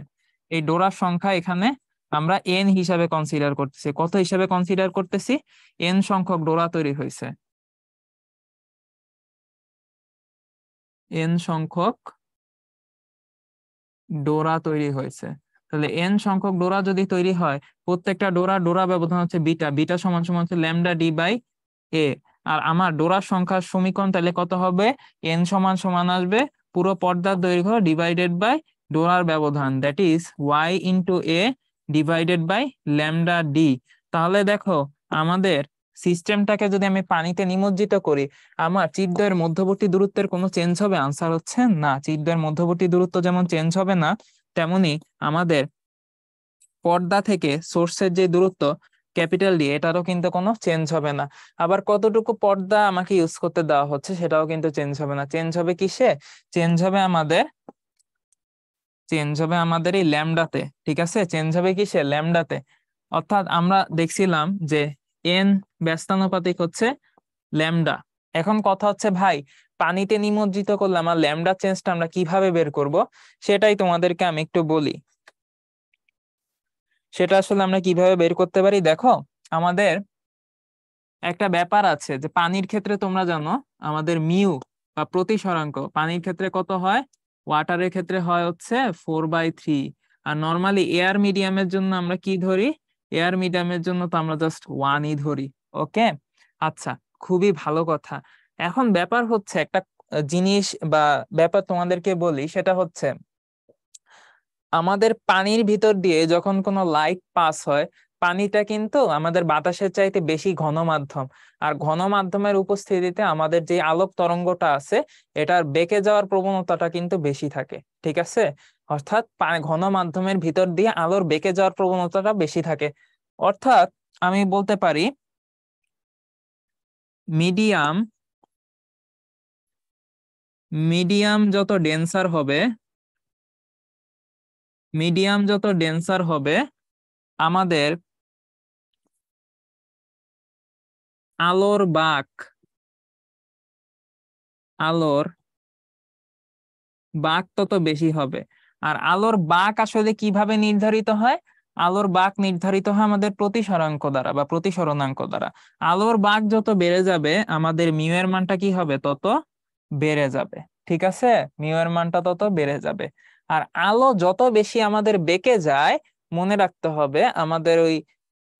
এই ডোরার সংখ্যা এখানে আমরা এন হিসাবে কনসিডার করতেছি। কত হিসাবে কনসিডার করতেছি? এন সংখ্যক ডোরা তৈরি হয়েছে, এন সংখ্যক ডোরা তৈরি হয়েছে। তাহলে এন সংখ্যক ডোরা যদি তৈরি হয়, প্রত্যেকটা ডোরা ব্যবধান হচ্ছে বিটা, বিটা সমান সমান হচ্ছে ল্যামডা ডি বাই এ। আর আমার ডোরার সংখ্যার সমীকরণ তাহলে কত হবে? এন সমান সমান আসবে পুরো পর্দার দৈর্ঘ্য ডিভাইডেড বাই ডোরার ব্যবধান, that is Y into A divided by lambda D. তাহলে দেখো আমাদের সিস্টেমটাকে যদি আমি পানিতে নিমজ্জিত করি, আমার চিরদ্বয়ের মধ্যবর্তী দূরত্বের কোনো চেঞ্জ হবে? আনসার হচ্ছে না। চিরদ্বয়ের মধ্যবর্তী দূরত্ব যেমন চেঞ্জ হবে না, তেমনি আমাদের পর্দা থেকে সোর্সের যে দূরত্ব ক্যাপিটাল ডি, এটারও কিন্তু কোনো চেঞ্জ হবে না। আবার কতটুকু পর্দা আমাকে ইউজ করতে দেওয়া হচ্ছে সেটাও কিন্তু চেঞ্জ হবে না। চেঞ্জ হবে কিসে? চেঞ্জ হবে আমাদের এই ল্যামডাতে। ঠিক আছে, চেঞ্জ হবে কিসে? ল্যামডাতে। অর্থাৎ আমরা দেখছিলাম যে এন ব্যস্তানুপাতিক হচ্ছে ল্যামডা। এখন কথা হচ্ছে ভাই, পানিতে নিমজ্জিত করলে আমার ল্যামডা চেঞ্জটা আমরা কিভাবে বের করব, সেটাই তোমাদেরকে আমি একটু বলি। সেটা আসলে আমরা কিভাবে বের করতে পারি, দেখো আমাদের একটা ব্যাপার আছে যে পানির ক্ষেত্রে তোমরা জানো আমাদের মিউ বা প্রতিসরাঙ্ক পানির ক্ষেত্রে কত হয়, ওয়াটারের ক্ষেত্রে হয় হচ্ছে 4/3। আর নর্মালি এয়ার মিডিয়ামের জন্য আমরা কি ধরি? এয়ার মিডিয়ামের জন্য তো আমরা জাস্ট 1ই ধরি। ওকে, আচ্ছা, খুবই ভালো কথা। এখন ব্যাপার হচ্ছে একটা জিনিস বা ব্যাপার তোমাদেরকে বলি, সেটা হচ্ছে আমাদের পানির ভিতর দিয়ে যখন কোনো লাইট পাস হয়, পানিটা কিন্তু আমাদের বাতাসের চাইতে বেশি ঘন মাধ্যম। আর ঘন মাধ্যমের উপস্থিতিতে আমাদের যে আলোক তরঙ্গটা আছে, এটার বেঁকে যাওয়ার প্রবণতাটা কিন্তু বেশি থাকে। ঠিক আছে, অর্থাৎ ঘন মাধ্যমের ভিতর দিয়ে আলোর বেঁকে যাওয়ার প্রবণতাটা বেশি থাকে। অর্থাৎ আমি বলতে পারি মিডিয়াম মিডিয়াম যত ডেন্সার হবে, আমাদের আলোর বাঁক আলোর বাঁক তত বেশি হবে। আর আলোর বাঁক আসলে কিভাবে নির্ধারিত হয়? আলোর বাঁক নির্ধারিত হয় আমাদের প্রতিসরাঙ্ক দ্বারা বা প্রতিসরণাঙ্ক দ্বারা। আলোর বাঁক যত বেড়ে যাবে, আমাদের মিউ এর মানটা কি হবে? তত বেড়ে যাবে। ঠিক আছে, মিউ এর মানটা তত বেড়ে যাবে। আর আলো যত বেশি আমাদের বেঁকে যায়, মনে রাখতে হবে আমাদের ওই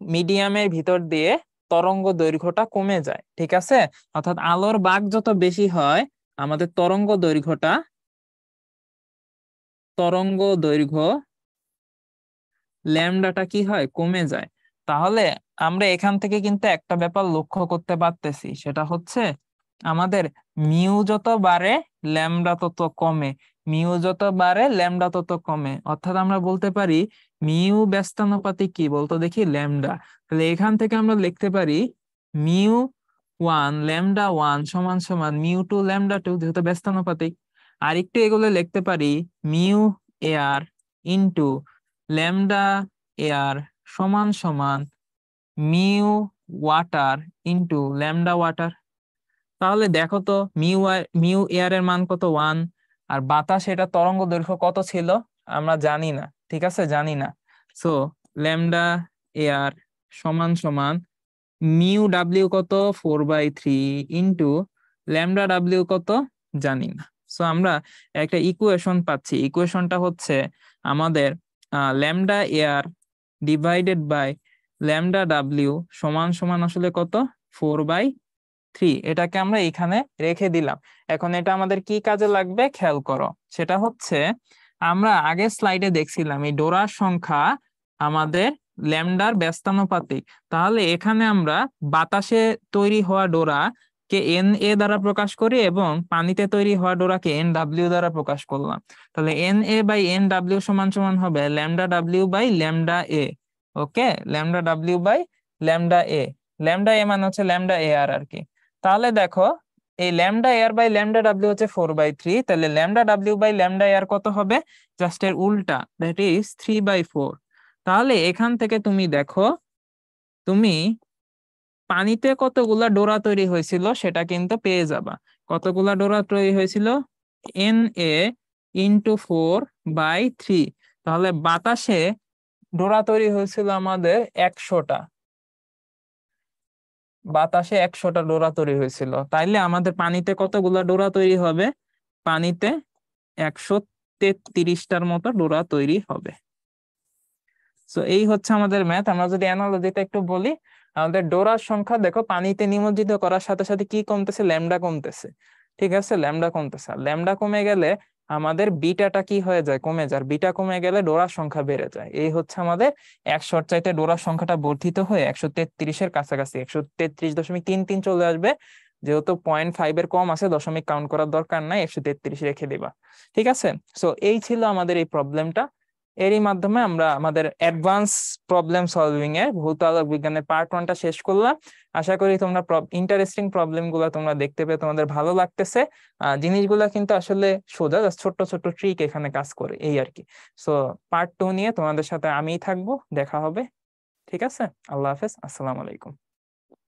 মিডিয়ামের ভিতর দিয়ে তরঙ্গ দৈর্ঘ্যটা কমে যায়। ঠিক আছে, অর্থাৎ আলোর বাঁক যত বেশি হয়, আমাদের তরঙ্গ দৈর্ঘ্য ল্যামডাটা কি হয়? কমে যায়। তাহলে আমরা এখান থেকে কিন্তু একটা ব্যাপার লক্ষ্য করতে পারতেছি, সেটা হচ্ছে আমাদের মিউ যত বাড়ে ল্যামডা তত কমে, মিউ যত বাড়ে ল্যামডা তত কমে। অর্থাৎ আমরা বলতে পারি মিউ ব্যস্তানুপাতিক কি বলতো দেখি? ল্যামডা। তাহলে এখান থেকে আমরা লিখতে পারি মিউ ওয়ান ল্যামডা ওয়ান সমান সমান মিউ টু ল্যামডা টু, যেহেতু ব্যস্তানুপাতিক। আর একটু এগুলো লিখতে পারি mu air into lambda air সমান সমান mu water into lambda water. তাহলে দেখো তো মিউ এয়ার এর মান কত? 1। আর বাতাস এটা তরঙ্গ দৈর্ঘ্য কত ছিল? আমরা জানি না। ঠিক আছে, জানি না। সো ল্যামডা এয়ার সমান সমান মিউ ডাব্লিউ কত? 4/3 ইন্টু ল্যামডা ডাব্লিউ কত? জানি না। সো আমরা একটা ইকুয়েশন পাচ্ছি। ইকুয়েশনটা হচ্ছে আমাদের lambda air divided by lambda W সমান সমান আসলে কত? 4/3। এটাকে আমরা এখানে রেখে দিলাম। এখন এটা আমাদের কি কাজে লাগবে খেয়াল করো। সেটা হচ্ছে আমরা আগের স্লাইডে দেখছিলাম এই ডোরার সংখ্যা আমাদের ল্যামডার ব্যস্তানুপাতিক। তাহলে এখানে আমরা বাতাসে তৈরি হওয়া ডোরা কে এন এ দ্বারা প্রকাশ করি এবং পানিতে তৈরি হওয়া ডোরাকে এন ডাব্লিউ দ্বারা প্রকাশ করলাম। তাহলে N A by N W সমান সমান হবে lambda W by lambda A. Okay, lambda W by lambda A. Lambda A মানে হচ্ছে ল্যামডা এ আর কি। তাহলে দেখো এই ল্যামডা এর বাই ল্যামডা ডাব্লিউ হচ্ছে 4/3, তাহলে ল্যামডা ডাব্লিউ বাই ল্যামডা এর কত হবে? জাস্ট এর উল্টা, দ্যাট ইজ 3/4। তাহলে এখান থেকে তুমি দেখো তুমি পানিতে কতগুলা ডোরা তৈরি হয়েছিল সেটা কিন্তু পেয়ে যাবা। কতগুলা ডোরা তৈরি হয়েছিল? Na × 4/3। তাহলে বাতাসে ডোরা তৈরি হয়েছিল আমাদের 100টা। বাতাসে 100টা ডোরা তৈরি হয়েছিল, তাইলে আমাদের পানিতে কতগুলা ডোরা তৈরি হবে? পানিতে 133টার মতো ডোরা তৈরি হবে। সো এই হচ্ছে আমাদের ম্যাথ। আমরা যদি অ্যানালজিটা একটু বলি, আমাদের ডোরার সংখ্যা দেখো পানিতে নিমজ্জিত করার সাথে সাথে কি কমতেছে? ল্যামডা কমতেছে। ঠিক আছে, ল্যামডা কমতেছে। আর ল্যামডা কমে গেলে আমাদের বিটাটা কি হয়ে যায়? কমে যায়। বিটা কমে গেলে ডোরার সংখ্যা বেড়ে যায়। এই হচ্ছে আমাদের 100-র চাইতে ডোরার সংখ্যাটা বর্ধিত হয়ে 133-এর কাছাকাছি 133.33 চলে আসবে। যেহেতু 0.5 কম আছে, দশমিক কাউন্ট করার দরকার নাই, 133 রেখে দিবা। ঠিক আছে। সো এই ছিল আমাদের এই প্রবলেমটা। এরই মাধ্যমে আমরা আমাদের অ্যাডভান্স প্রবলেম সলভিং এর ভৌতালক বিজ্ঞানের পার্ট 1টা শেষ করলাম। আশা করি তোমরা ইন্টারেস্টিং প্রবলেম গুলা তোমরা দেখতে পেয়ে তোমাদের ভালো লাগতেছে। জিনিসগুলা কিন্তু আসলে সোজা, জাস্ট ছোট্ট ছোট্ট ট্রিক এখানে কাজ করে, এই আর কি। সো পার্ট 2 নিয়ে তোমাদের সাথে আমিই থাকবো, দেখা হবে। ঠিক আছে, আল্লাহ হাফেজ, আসসালামু আলাইকুম।